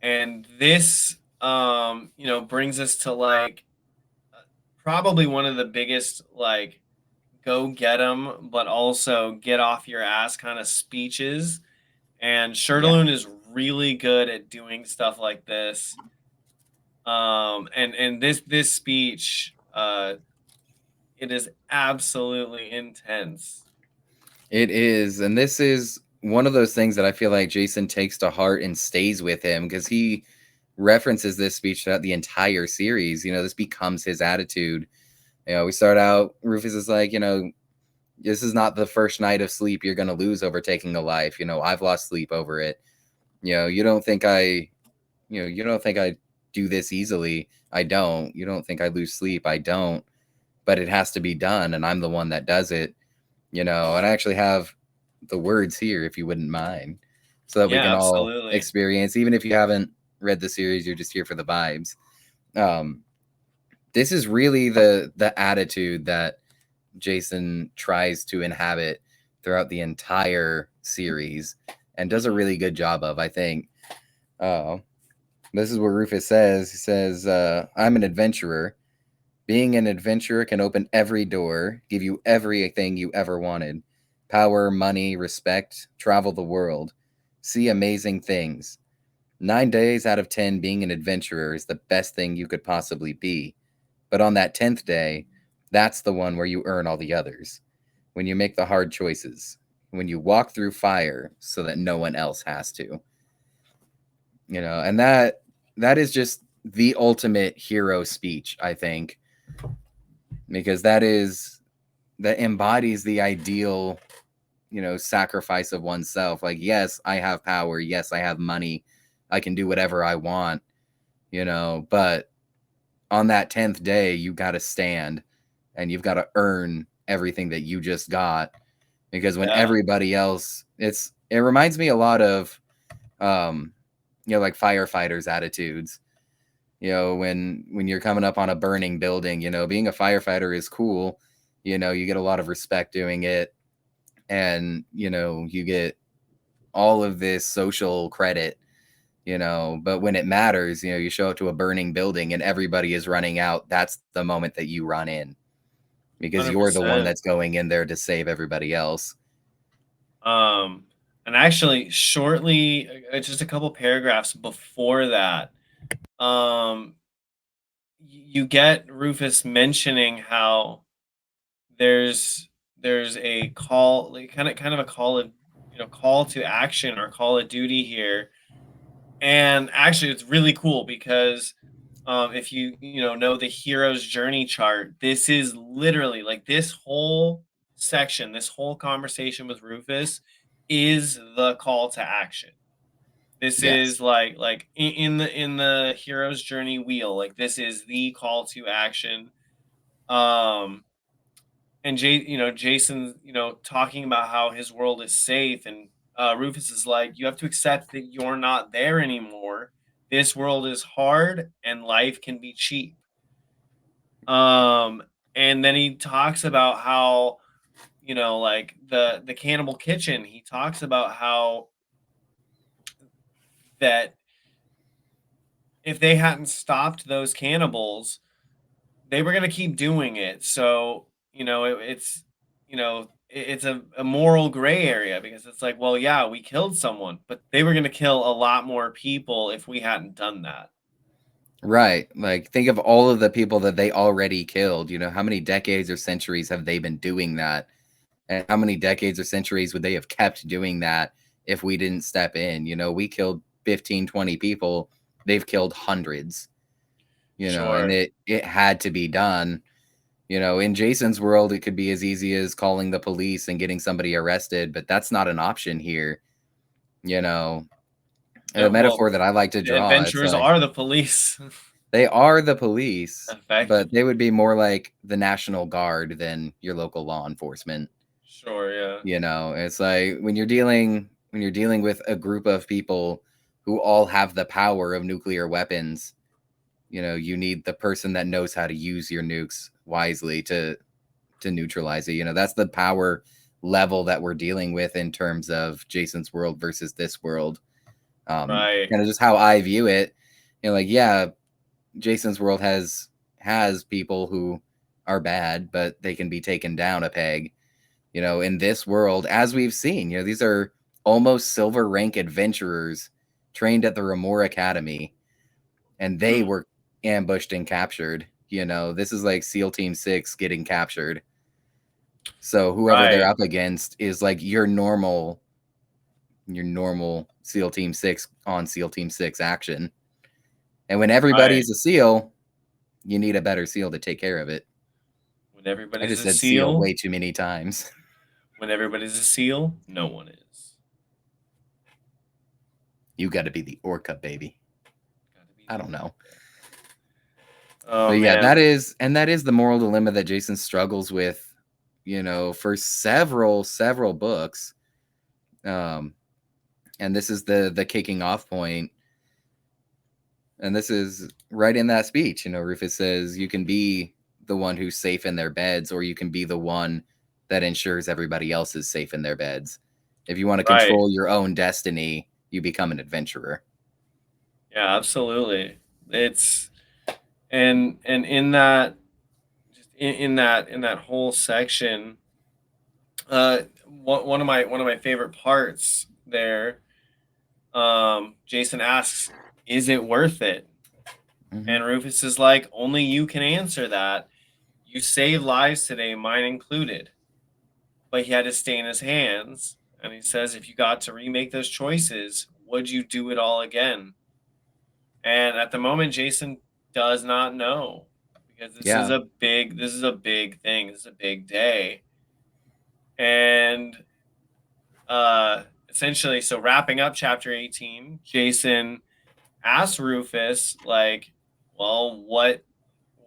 And this, brings us to, like, probably one of the biggest, like, go get 'em, but also get off your ass kind of speeches. And Yeah. Shirtaloon is really good at doing stuff like this. And this speech, it is absolutely intense. It is. And this is one of those things that I feel like Jason takes to heart and stays with him because he references this speech throughout the entire series. This becomes his attitude. We start out, Rufus is like, this is not the first night of sleep you're going to lose over taking a life. I've lost sleep over it. You don't think you don't think I do this easily. I don't. You don't think I lose sleep. I don't. But it has to be done. And I'm the one that does it, and I actually have the words here, if you wouldn't mind, so that we Yeah, can all absolutely. experience, even if you haven't read the series, you're just here for the vibes. Um, this is really the attitude that Jason tries to inhabit throughout the entire series and does a Mhm. really good job of, I think. Uh, this is what Rufus says. He says, I'm an adventurer. Being an adventurer can open every door, give you everything you ever wanted: power, money, respect, travel the world, see amazing things. 9 days out of 10, being an adventurer is the best thing you could possibly be. But on that 10th day, that's the one where you earn all the others. When you make the hard choices, when you walk through fire so that no one else has to. And that is just the ultimate hero speech, I think, because that embodies the ideal, sacrifice of oneself. Like, yes, I have power, yes, I have money, I can do whatever I want, but on that 10th day, you got to stand and you've got to earn everything that you just got. Because when Yeah. everybody else, it reminds me a lot of, like firefighters' attitudes. When you're coming up on a burning building, being a firefighter is cool. You get a lot of respect doing it, and you get all of this social credit. But when it matters, you show up to a burning building and everybody is running out. That's the moment that you run in, because you're the one 100%. that's going in there to save everybody else. Um, and actually, shortly, just a couple paragraphs before that, um, you get Rufus mentioning how there's a call, like kind of a call of call to action or call of duty here. And actually, it's really cool because if you know the hero's journey chart, this is literally like this whole section, this whole conversation with Rufus is the call to action. This Yes. is like in the hero's journey wheel, like this is the call to action. Um, and Jason, talking about how his world is safe, and Rufus is like, you have to accept that you're not there anymore. This world is hard, and life can be cheap. Um, and then he talks about how like the cannibal kitchen. He talks about how that if they hadn't stopped those cannibals, they were gonna keep doing it. So, it's a moral gray area because it's like, well, yeah, we killed someone, but they were gonna kill a lot more people if we hadn't done that. Right. Like, think of all of the people that they already killed. How many decades or centuries have they been doing that? And how many decades or centuries would they have kept doing that if we didn't step in? We killed 15, 20 people. They've killed hundreds, and Sure. it had to be done. In Jason's world, it could be as easy as calling the police and getting somebody arrested, but that's not an option here. You know, a Yeah, well, metaphor that I like to the draw, it's adventurers like are the police. they are the police, but they Effectively. would be more like the National Guard than your local law enforcement. Sure, yeah. It's like when you're dealing with a group of people who all have the power of nuclear weapons, you need the person that knows how to use your nukes wisely to neutralize it. That's the power level that we're dealing with in terms of Jason's world versus this world. Right. Kind of just how I view it. Like, yeah, Jason's world has people who are bad, but they can be taken down a peg. In this world, as we've seen, these are almost silver rank adventurers trained at the Ramore Academy, and they Mm, were ambushed and captured. This is like SEAL Team 6 getting captured. So whoever they're right. up against is like your normal SEAL Team 6 on SEAL Team 6 action. And when Right. everybody's a SEAL, you need a better SEAL to take care of it. When I everybody's just a said SEAL seal, way too many times. when everybody's a seal, no one is. You got to be the Orca, baby. Gotta be I the don't know. orca. Oh But yeah, man. that is the moral dilemma that Jason struggles with, for several books. Um, and this is the kicking off point. And this is right in that speech. Rufus says you can be the one who's safe in their beds, or you can be the one that ensures everybody else is safe in their beds. If you want to Right. control your own destiny, you become an adventurer. Yeah, absolutely. It's and in that just in that whole section, one of my favorite parts there, Jason asks, "Is it worth it?" Hmm. And Rufus is like, "Only you can answer that. You saved lives today, mine included." But he had to stay in his hands, and he says, "If you got to remake those choices, would you do it all again?" And at the moment, Jason does not know because Yeah. this is a big thing. This is a big day. And essentially, so wrapping up chapter 18, Jason asks Rufus, like, well,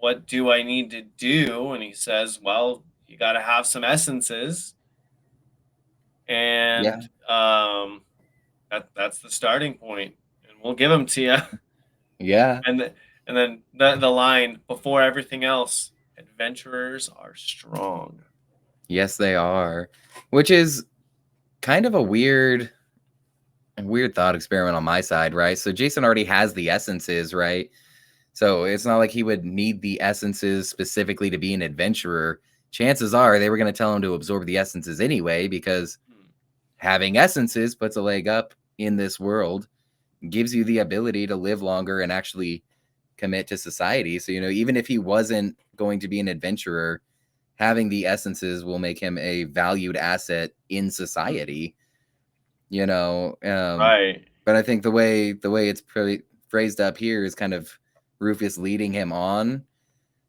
what do I need to do? And he says, well, you got to have some essences, Yeah. and that's the starting point, and we'll give them to you. Yeah. And then the line before everything else, adventurers are strong. Yes, they are. Which is kind of a weird thought experiment on my side, right? So Jason already has the essences, right? So it's not like he would need the essences specifically to be an adventurer. Chances are they were going to tell him to absorb the essences anyway, because Hmm. having essences puts a leg up in this world, gives you the ability to live longer and actually commit to society. So, even if he wasn't going to be an adventurer, having the essences will make him a valued asset in society, you know. Right. But I think the way it's phrased up here is kind of Rufus leading him on.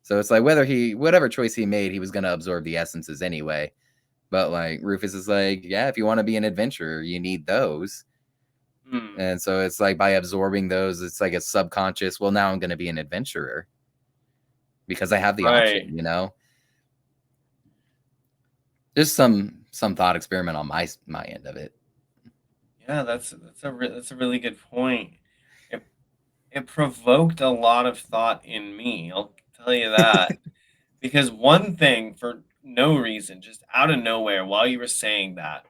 So it's like whatever choice he made, he was going to absorb the essences anyway. But like Rufus is like, yeah, if you want to be an adventurer, you need those. Hmm. And so it's like by absorbing those, it's like a subconscious, well, now I'm going to be an adventurer because I have the Right. option. Just some thought experiment on my end of it. Yeah, that's a really good point. It it provoked a lot of thought in me. I'll tell you that. Because one thing, for no reason, just out of nowhere, while you were saying that,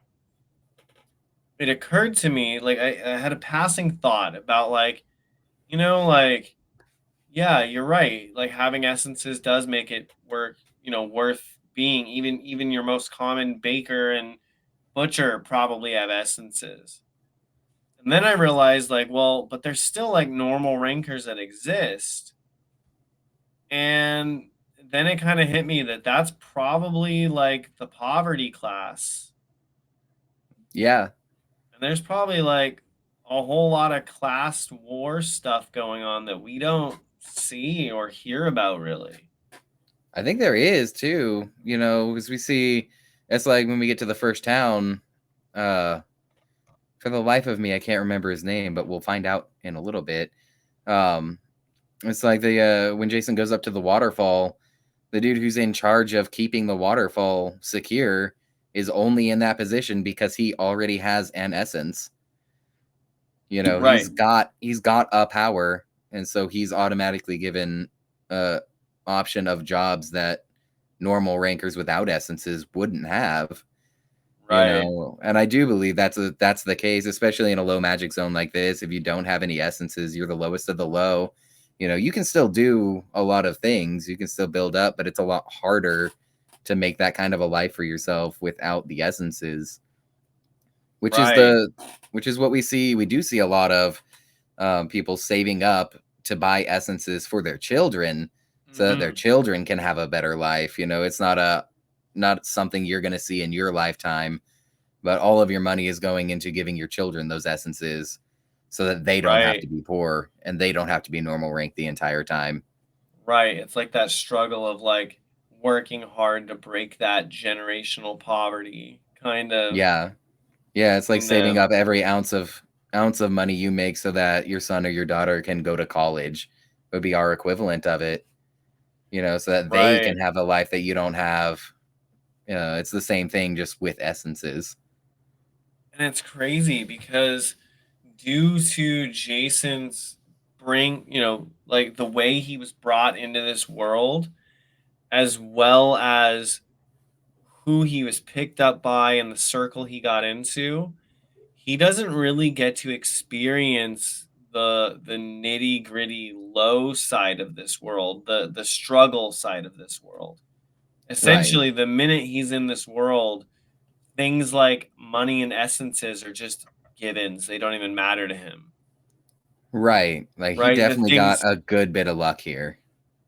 it occurred to me, like I had a passing thought about, like, like, yeah, you're right. Like, having essences does make it worth being. Even your most common baker and butcher probably have essences. And then I realized, like, well, but there's still like normal rankers that exist. And then it kind of hit me that that's probably like the poverty class. Yeah, And there's probably like a whole lot of class war stuff going on that we don't see or hear about really. I think there is too, because we see it's like when we get to the first town, uh, for the life of me, I can't remember his name, but we'll find out in a little bit. Um, it's like when Jason goes up to the waterfall, the dude who's in charge of keeping the waterfall secure is only in that position because he already has an essence. Right. He's got a power, and so he's automatically given a option of jobs that normal rankers without essences wouldn't have. Right. And I do believe that's the case, especially in a low magic zone like this. If you don't have any essences, you're the lowest of the low. You can still do a lot of things, you can still build up, but it's a lot harder to make that kind of a life for yourself without the essences, which is Right. the which is what we do see a lot of, people saving up to buy essences for their children so that their Hmm. children can have a better life. It's not something you're going to see in your lifetime, but all of your money is going into giving your children those essences so that they don't have Right. to be poor and they don't have to be normal rank the entire time. Right. It's like that struggle of like working hard to break that generational poverty kind of Yeah. Yeah, it's like in saving them. up every ounce of money you make so that your son or your daughter can go to college would be our equivalent of it, so that they Right. can have a life that you don't have. It's the same thing just with essences. And it's crazy because due to Jason's like the way he was brought into this world, as well as who he was picked up by and the circle he got into, he doesn't really get to experience the nitty-gritty low side of this world, the struggle side of this world. Right. Essentially, the minute he's in this world, things like money and essences are just givens. They don't even matter to him. Right. Like he Right? The definitely got things a good bit of luck here.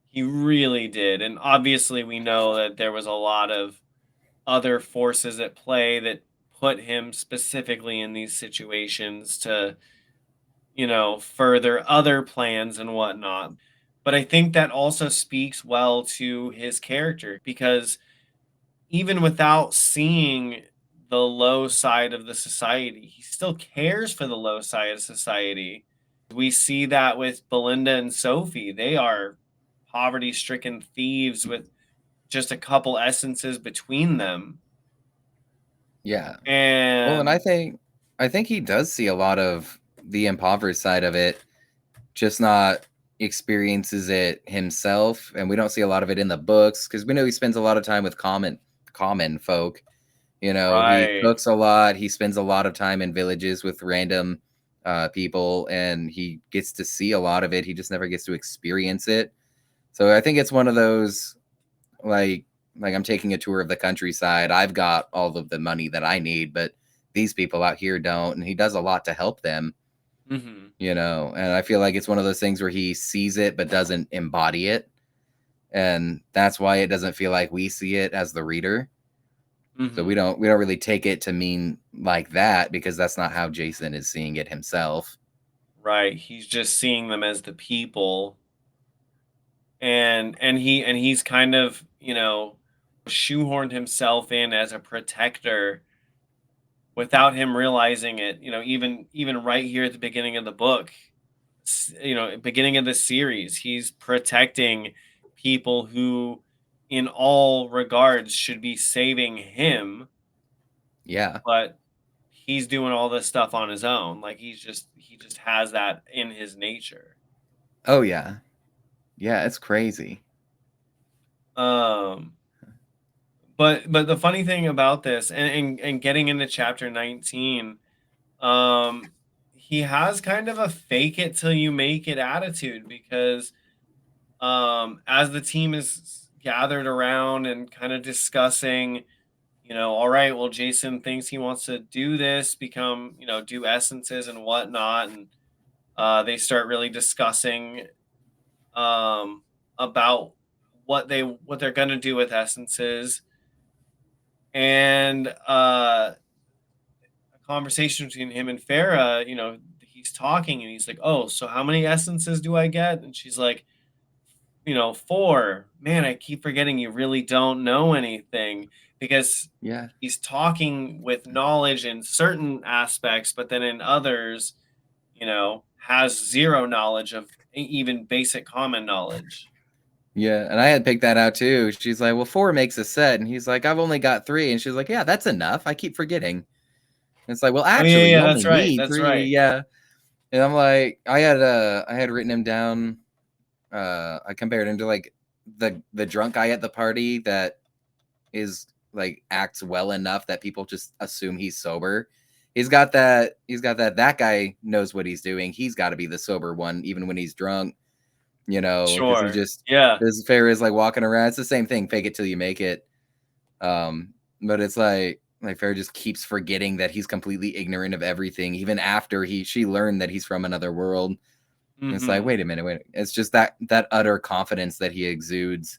he really did. And obviously, we know that there was a lot of other forces at play that put him specifically in these situations to, further other plans and whatnot. But I think that also speaks well to his character because even without seeing the low side of the society, he still cares for the low side of society. We see that with Belinda and Sophie. They are poverty-stricken thieves with just a couple essences between them. Yeah. Well, and And I think he does see a lot of the impoverished side of it, just not experiences it himself, and we don't see a lot of it in the books because we know he spends a lot of time with common folk. You know, he right. cooks a lot. He spends a lot of time in villages with random people, and he gets to see a lot of it. He just never gets to experience it. So I think it's one of those like I'm taking a tour of the countryside. I've got all of the money that I need, but these people out here don't. And he does a lot to help them, Mhm. you know. And I feel like it's one of those things where he sees it but doesn't embody it. And that's why it doesn't feel like we see it as the reader. So Mhm. we don't really take it to mean like that because that's not how Jason is seeing it himself. Right. He's just seeing them as the people, and he's kind of, shoehorned himself in as a protector without him realizing it. Even right here at the beginning of the book, beginning of the series, he's protecting people who in all regards should be saving him, Yeah. but he's doing all this stuff on his own. Like he just has that in his nature. Oh yeah. Yeah, it's crazy. Um but the funny thing about this, and getting into chapter 19, um he has kind of a fake it till you make it attitude, because as the team is gathered around and kind of discussing, all right, well, Jason thinks he wants to do this, become, do essences and whatnot, and they start really discussing um about what they're gonna do with essences. And a conversation between him and Farah, he's talking and he's like, "Oh, so how many essences do I get?" And she's like, "4." Man, I keep forgetting you really don't know anything, because Yeah. he's talking with knowledge in certain aspects, but then in others, has zero knowledge of even basic common knowledge. Yeah, and I had picked that out too. She's like, "Well, 4 makes a set." And he's like, "I've only got 3." And she's like, "Yeah, that's enough. I keep forgetting." And it's like, "Well, Oh yeah, actually, yeah, you only that's right. need That's 3." right. Yeah. And I'm like, I had written him down. I compared him to like the drunk guy at the party that is like acts well enough that people just assume he's sober. He's got that guy knows what he's doing. He's got to be the sober one even when he's drunk, you know, because he Sure. just Yeah. this fair is like walking around. It's the same thing, fake it till you make it. But it's like Fair just keeps forgetting that he's completely ignorant of everything, even after she learned that he's from another world. And it's like, Mhm. wait a minute, wait. It's just that utter confidence that he exudes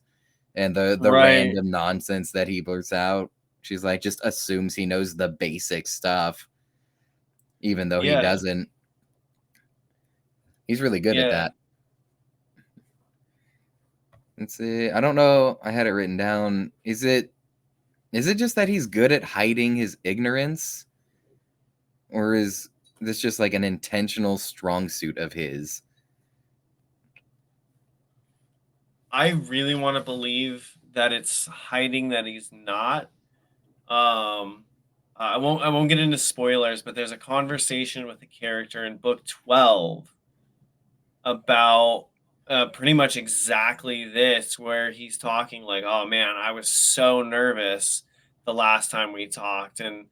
and the Right. random nonsense that he blurts out. She's like just assumes he knows the basic stuff, even though he Yeah. doesn't. He's really good at Yeah. that. Let's see. I don't know. I had it written down. Is it just that he's good at hiding his ignorance? Or is this just like an intentional strong suit of his? I really want to believe that it's hiding that he's not. Um, I won't get into spoilers, but there's a conversation with the character in book 12 about pretty much exactly this, where he's talking like, "Oh man, I was so nervous the last time we talked," and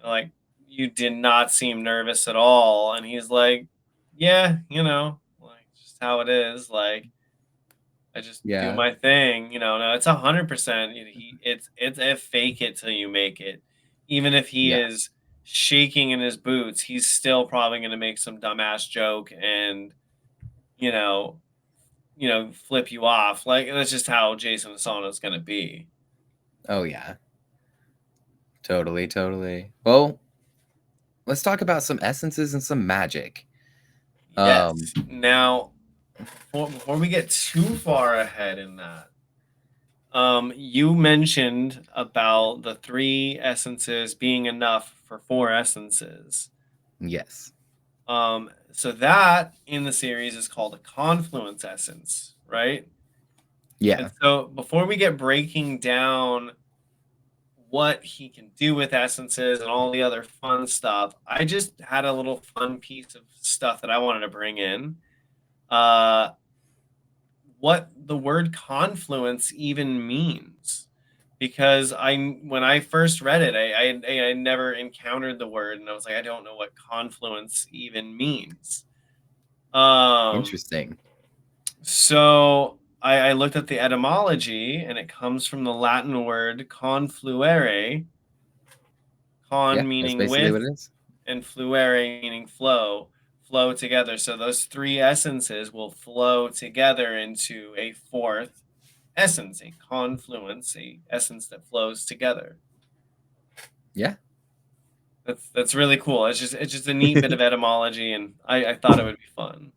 like, "You did not seem nervous at all," and he's like, "Yeah, like just how it is, like." I just do Yeah. my thing, no, it's 100%. It's a fake it till you make it. Even if he Yeah. is shaking in his boots, he's still probably going to make some dumbass joke and, you know, flip you off. Like that's just how Jason Asano is going to be. Oh yeah. Totally, totally. Well, let's talk about some essences and some magic. Um Yes. Now, before we get too far ahead in that, you mentioned about the 3 essences being enough for 4 essences. yes. So that in the series is called a confluence essence, right? Yeah. And so before we get breaking down what he can do with essences and all the other fun stuff, I just had a little fun piece of stuff that I wanted to bring in. Uh, what the word confluence even means. Because when I first read it, I never encountered the word, and I was like, I don't know what confluence even means. Um, Interesting. so I looked at the etymology, and it comes from the Latin word confluere, Yeah, con that's meaning basically with, what it is. and fluere meaning flow, flow together. So those three essences will flow together into a fourth essence, a confluence, a essence that flows together. Yeah. That's really cool. It's just a neat bit of etymology, and I thought it would be fun.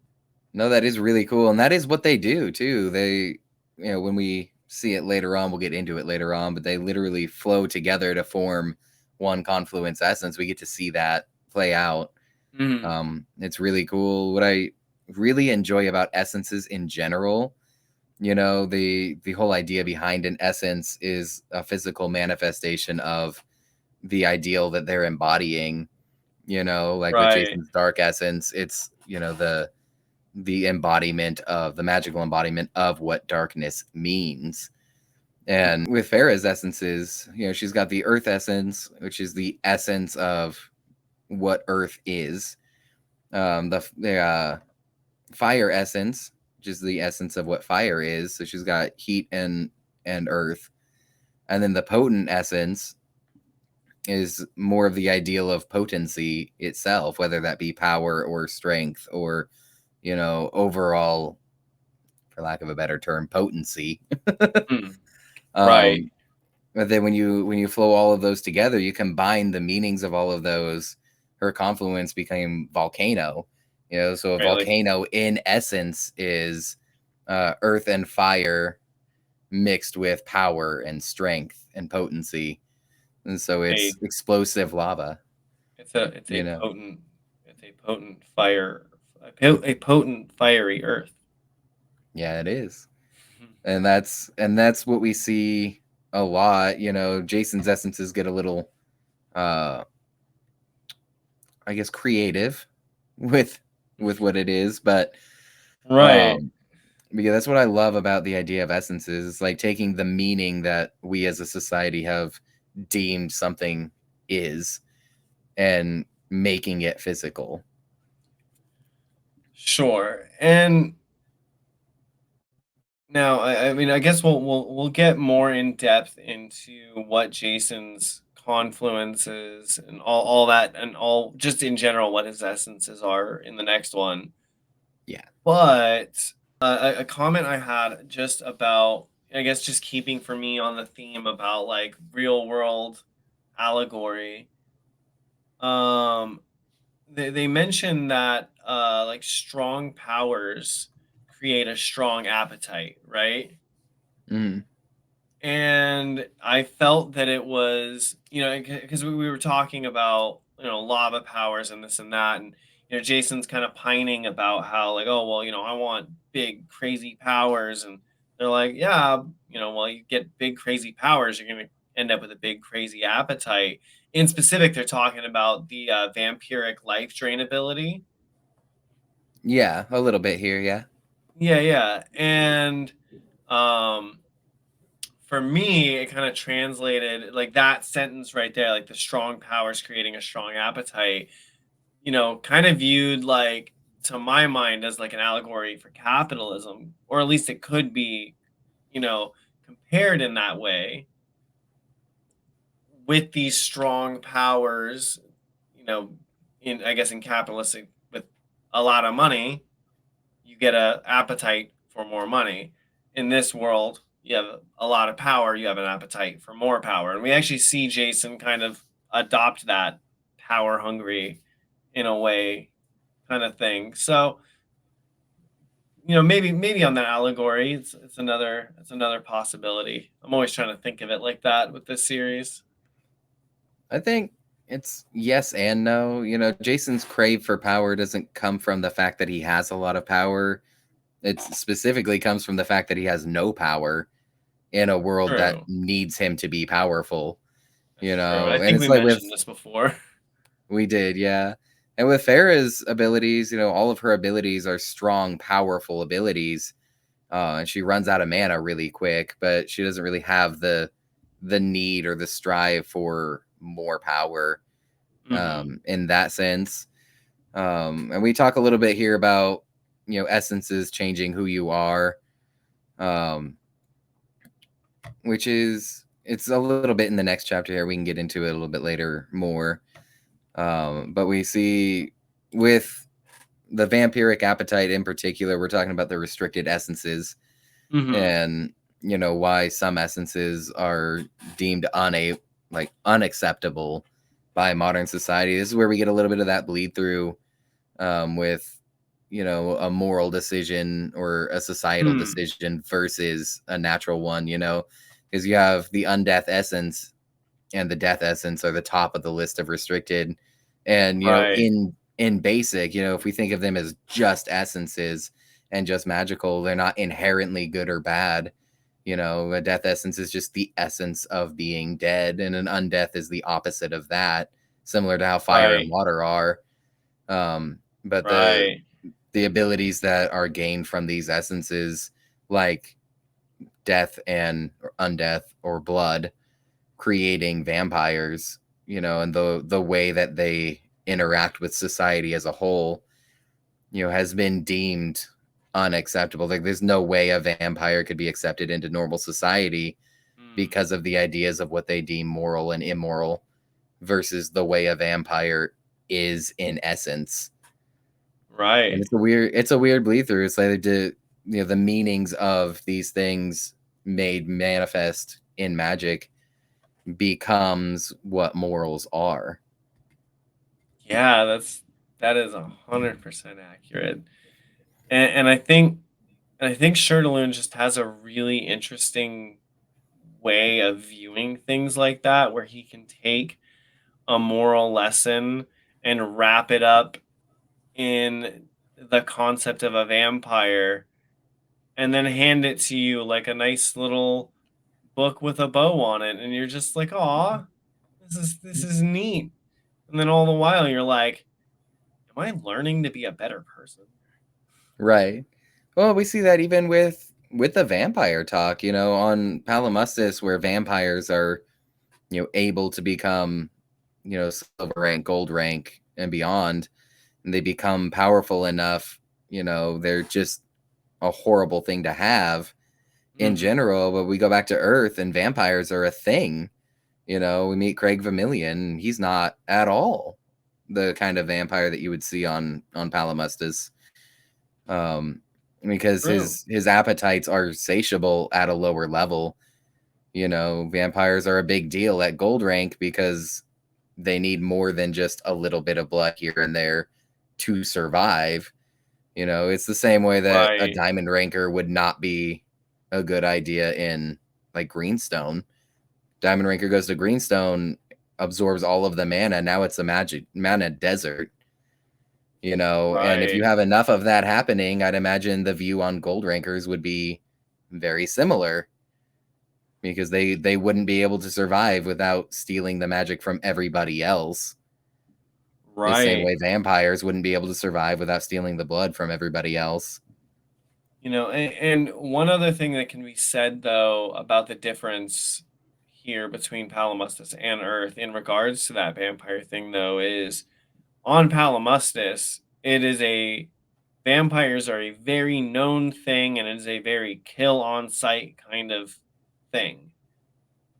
No, that is really cool. And that is what they do too. They, when we see it later on, we'll get into it later on, but they literally flow together to form one confluence essence. We get to see that play out. Mhm. It's really cool. What I really enjoy about essences in general, the whole idea behind an essence is a physical manifestation of the ideal that they're embodying. Like with Right. Jason's dark essence, it's the embodiment of the magical embodiment of what darkness means. And with Farah's essences, she's got the earth essence, which is the essence of what earth is. The fire essence, which is the essence of what fire is. So she's got heat and earth. And then the potent essence is more of the ideal of potency itself, whether that be power or strength or, overall, for lack of a better term, potency. Mm. Right. um, but then when you flow all of those together, you combine the meanings of all of those. Her confluence became volcano. So a Really. volcano in essence is earth and fire mixed with power and strength and potency, and so A it's explosive lava. it's You a know, potent fire, a potent fiery earth. yeah, it is, and that's what we see a lot. Jason's essences get a little, uh, I guess, creative with what it is, but Right. um, because that's what I love about the idea of essences. It's like taking the meaning that we as a society have deemed something is and making it physical. Sure. And now, I mean, I guess we'll get more in depth into what Jason's confluences and all that, and all just in general what his essences are in the next one. Yeah. But a comment I had just about, I guess, just keeping for me on the theme about like real world allegory. Um, they mention that like strong powers create a strong appetite, right? Mm. And I felt that it was, because we were talking about, lava powers and this and that. And, Jason's kind of pining about how, like, oh, well, I want big, crazy powers. And they're like, yeah, well, you get big, crazy powers, you're going to end up with a big, crazy appetite. In specific, they're talking about the vampiric life drain ability. Yeah, a little bit here, yeah. Yeah, yeah. And, um, for me, it kind of translated like that sentence right there, like the strong powers creating a strong appetite, kind of viewed like, to my mind, as like an allegory for capitalism, or at least it could be, you know, compared in that way with these strong powers, you know, I guess in capitalistic with a lot of money, you get a appetite for more money. In this world, you have a lot of power, you have an appetite for more power. And we actually see Jason kind of adopt that power hungry in a way kind of thing. So, maybe on that allegory, it's another possibility. I'm always trying to think of it like that with this series. I think it's yes and no. Jason's crave for power doesn't come from the fact that he has a lot of power. it specifically comes from the fact that he has no power in a world that True. needs him to be powerful, That's true. I and think it's we like with mentioned this before. we did, yeah. And with Farah's abilities, all of her abilities are strong, powerful abilities. And she runs out of mana really quick, but she doesn't really have the need or the strive for more power Hmm. in that sense. And we talk a little bit here about essences changing who you are, um, which is it's a little bit in the next chapter here. We can get into it a little bit later more. But we see with the vampiric appetite in particular, we're talking about the restricted essences Hmm. and why some essences are deemed unacceptable by modern society. This is where we get a little bit of that bleed through with a moral decision or a societal Hmm. decision versus a natural one, because you have the undeath essence and the death essence are the top of the list of restricted. And Right. in basic, if we think of them as just essences and just magical, they're not inherently good or bad. A death essence is just the essence of being dead, and an undeath is the opposite of that, similar to how fire and Right. water are. But Right. the abilities that are gained from these essences, like death and undeath or blood, creating vampires, and the way that they interact with society as a whole, has been deemed unacceptable. Like there's no way a vampire could be accepted into normal society Mm. because of the ideas of what they deem moral and immoral versus the way a vampire is in essence. And Right. it's a weird bleed through. It's like the meanings of these things made manifest in magic becomes what morals are. Yeah, that is 100% accurate. And I think Shirtaloon just has a really interesting way of viewing things like that, where he can take a moral lesson and wrap it up in the concept of a vampire and then hand it to you like a nice little book with a bow on it, and you're just like, "Aw, this is neat." And then all the while you're like, "Am I learning to be a better person?" Right. Well, we see that even with the vampire talk, on Palimustis, where vampires are, able to become, silver rank, gold rank, and beyond, and they become powerful enough, they're just a horrible thing to have in Mhm. general. But we go back to Earth, and vampires are a thing. We meet Craig Vermillion. He's not at all the kind of vampire that you would see on Palimustis. um, because True. his appetites are satiable at a lower level. Vampires are a big deal at gold rank because they need more than just a little bit of blood here and there to survive. It's the same way that a Right. diamond ranker would not be a good idea in like Greenstone. Diamond ranker goes to Greenstone, absorbs all of the mana. Now it's a magic mana desert. And if you Right. have enough of that happening, I'd imagine the view on gold rankers would be very similar because they wouldn't be able to survive without stealing the magic from everybody else. The same Right. way vampires wouldn't be able to survive without stealing the blood from everybody else. And one other thing that can be said though about the difference here between Palimustis and Earth in regards to that vampire thing though is on Palimustis, it is a vampires are a very known thing and it is a very kill on sight kind of thing.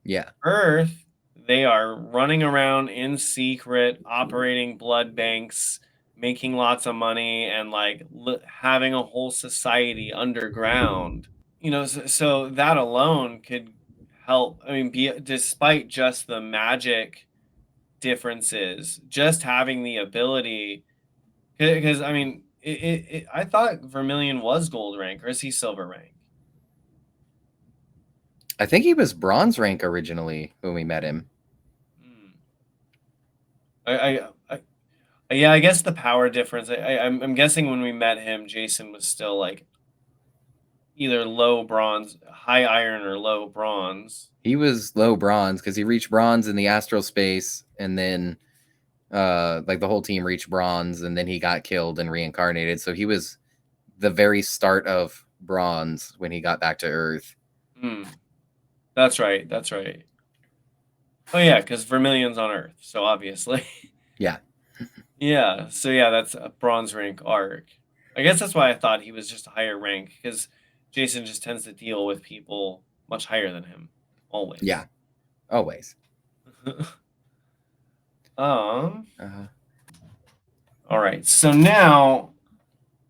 Yeah. Earth, they are running around in secret, operating blood banks, making lots of money, and like having a whole society underground. So that alone could help. I mean, despite just the magic differences, just having the ability. Because I mean, I thought Vermilion was gold rank, or is he silver rank? I think he was bronze rank originally when we met him. Hmm. I Yeah, I guess the power difference. I'm guessing when we met him, Jason was still like either low bronze, high iron, or low bronze. He was low bronze because he reached bronze in the astral space, and then like the whole team reached bronze, and then he got killed and reincarnated. So he was the very start of bronze when he got back to Earth. That's right. That's right. Oh yeah, because Vermilion's on Earth, so obviously. Yeah. Yeah. So yeah, that's a bronze rank arc. I guess that's why I thought he was just a higher rank, because Jason just tends to deal with people much higher than him, always. Yeah. Always. All right. So now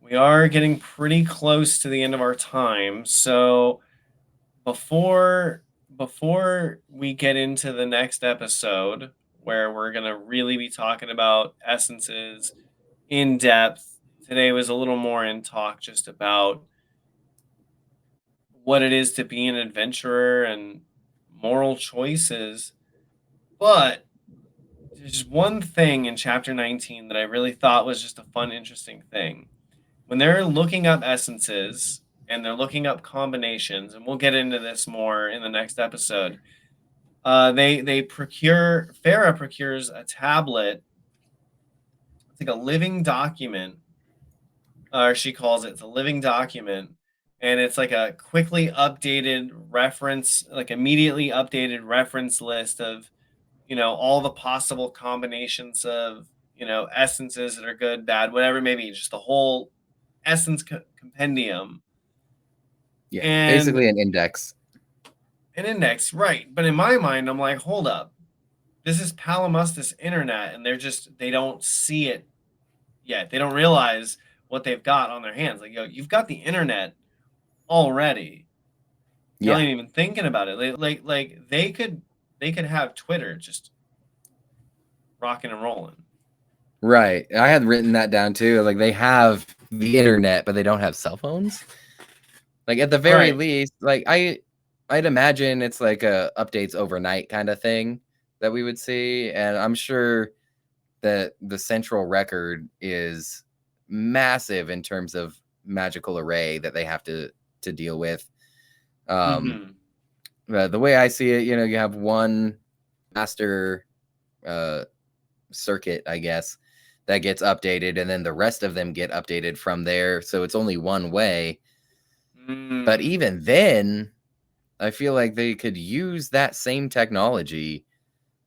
we are getting pretty close to the end of our time. So before we get into the next episode, where we're going to really be talking about essences in depth, today was a little more in talk just about what it is to be an adventurer and moral choices. But there's one thing in chapter 19 that I really thought was just a fun, interesting thing. When they're looking up essences and they're looking up combinations, and we'll get into this more in the next episode, Farah procures a tablet. It's like a living document, or she calls it, it's a living document, and it's like a quickly updated reference, like immediately updated reference list of, all the possible combinations of, essences that are good, bad, whatever, maybe just the whole essence compendium. Yeah. And Basically an index. an index, right? But in my mind, I'm like, hold up, this is Palimustis internet, and they don't see it yet. They don't realize what they've got on their hands. Like, you've got the internet already. Y'all Yeah. ain't even thinking about it. Like they could have Twitter just rocking and rolling. Right. I had written that down too. Like they have the internet, but they don't have cell phones. Like at the very least, like I'd imagine it's like a updates overnight kind of thing that we would see. And I'm sure that the central record is massive in terms of magical array that they have to deal with. The way I see it, you have one master circuit, I guess, that gets updated, and then the rest of them get updated from there. So it's only one way. But even then, I feel like they could use that same technology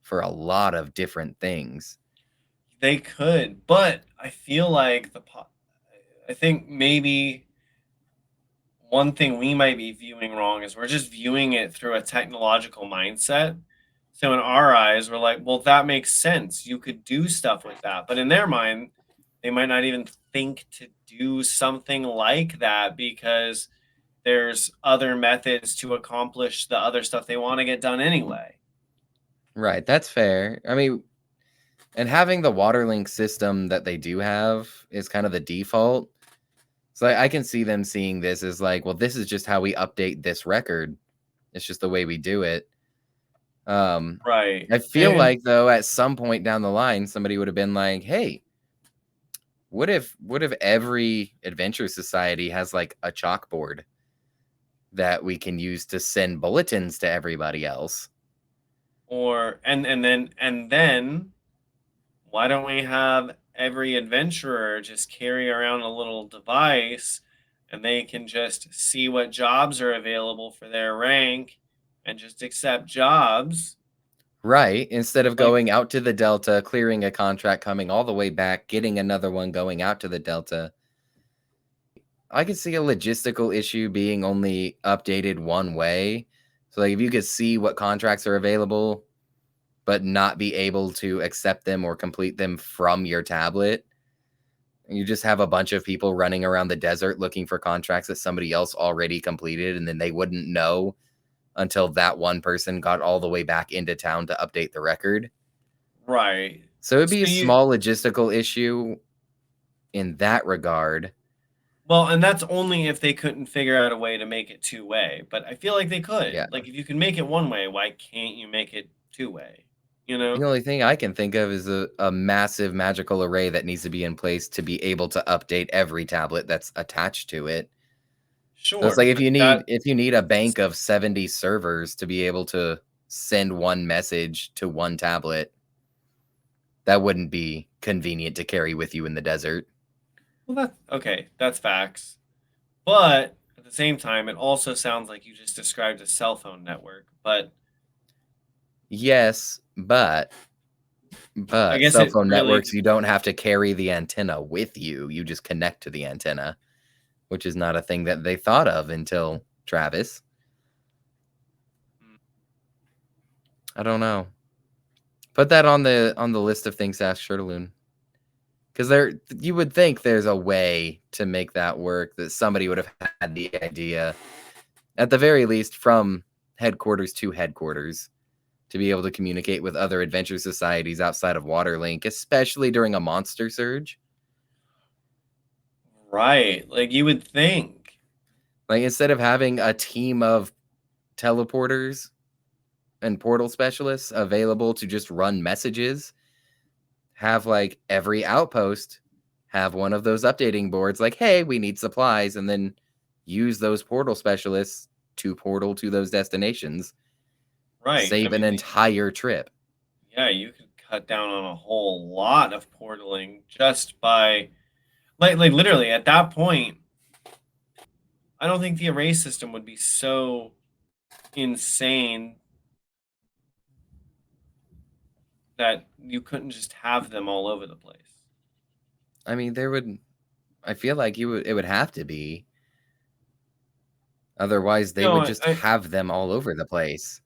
for a lot of different things. They could, but I feel like I think maybe one thing we might be viewing wrong is we're just viewing it through a technological mindset. So in our eyes, we're like, well, that makes sense. You could do stuff with that. But in their mind, they might not even think to do something like that, because there's other methods to accomplish the other stuff they want to get done anyway. Right, that's fair. I mean, and having the water link system that they do have is kind of the default. So I can see them seeing this as like, well, this is just how we update this record. It's just the way we do it. Right. I feel like though, at some point down the line, somebody would have been like, hey, what if every adventure society has like a chalkboard that we can use to send bulletins to everybody else? Or and then why don't we have every adventurer just carry around a little device, and they can just see what jobs are available for their rank and just accept jobs? Right. Instead of going out to the Delta, clearing a contract, coming all the way back, getting another one, going out to the Delta. I could see a logistical issue being only updated one way. So like if you could see what contracts are available, but not be able to accept them or complete them from your tablet, you just have a bunch of people running around the desert looking for contracts that somebody else already completed, and then they wouldn't know until that one person got all the way back into town to update the record. Right. So it'd be a small logistical issue in that regard. Well, and that's only if they couldn't figure out a way to make it two-way. But I feel like they could. Yeah. Like, if you can make it one way, why can't you make it two-way? The only thing I can think of is a massive magical array that needs to be in place to be able to update every tablet that's attached to it. So it's Sure, like but that if you need a bank of 70 servers to be able to send one message to one tablet, that wouldn't be convenient to carry with you in the desert. well, that's okay. That's facts. But at the same time, it also sounds like you just described a cell phone network. But Yes, I but guess cell it phone really networks, you don't have to carry the antenna with you. You just connect to the antenna, which is not a thing that they thought of until Travis. I don't know. Put that on the list of things to ask Shirtaloon. Because you would think there's a way to make that work, that somebody would have had the idea, at the very least, from headquarters to headquarters, to be able to communicate with other adventure societies outside of Waterlink, especially during a monster surge. right. Like you would think. Like, instead of having a team of teleporters and portal specialists available to just run messages, have like every outpost have one of those updating boards like, hey, we need supplies, and then use those portal specialists to portal to those destinations. Right. I Save an mean, entire trip. yeah, you could cut down on a whole lot of portaling just by like literally at that point. I don't think the array system would be so insane that you couldn't just have them all over the place. I mean, I feel like it would have to be. Otherwise, they No, would just have them all over the place.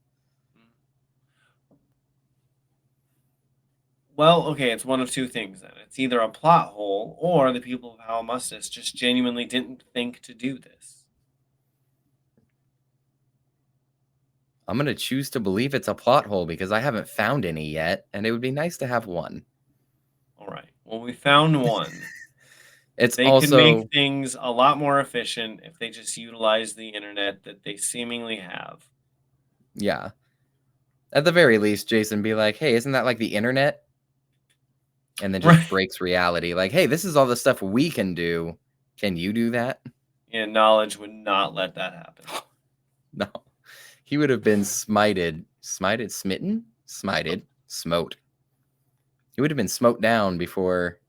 well, okay, it's one of two things then. It's either a plot hole or the people of Halamustis just genuinely didn't think to do this. I'm going to choose to believe it's a plot hole because I haven't found any yet, and it would be nice to have one. All right. Well, we found one. It's They could also, make things a lot more efficient if they just utilize the internet that they seemingly have. yeah. At the very least, Jason be like, hey, isn't that like the internet? And then just Right. breaks reality. Like, hey, this is all the stuff we can do. Can you do that? Yeah, knowledge would not let that happen. No. He would have been smited. Smited? Smitten? Smited. Smote. He would have been smote down before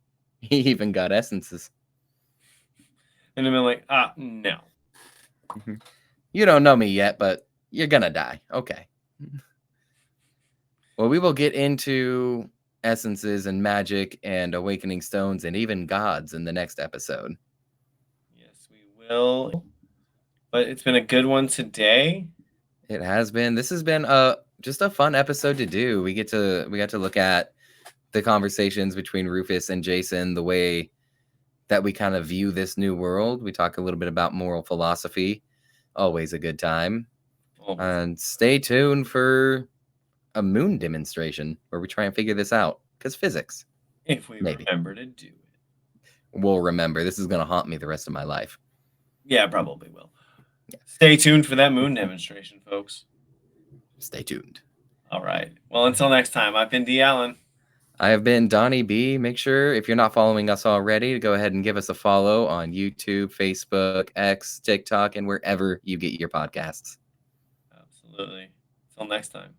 he even got essences. And I've been like, no. You don't know me yet, but you're gonna die. Okay. Well, we will get into essences and magic and awakening stones and even gods in the next episode. Yes, we will. But it's been a good one today. It has been. This has been just a fun episode to do. We got to look at the conversations between Rufus and Jason, the way that we kind of view this new world. We talk a little bit about moral philosophy. Always a good time. Almost. And stay tuned for a moon demonstration where we try and figure this out. Because physics. If we Maybe. remember to do it. We'll remember. This is going to haunt me the rest of my life. Yeah, probably will. Yeah. Stay tuned for that moon demonstration, folks. Stay tuned. All right. Well, until next time, I've been D. Allen. I have been Donnie B. Make sure, if you're not following us already, to go ahead and give us a follow on YouTube, Facebook, X, TikTok, and wherever you get your podcasts. Absolutely. Until next time.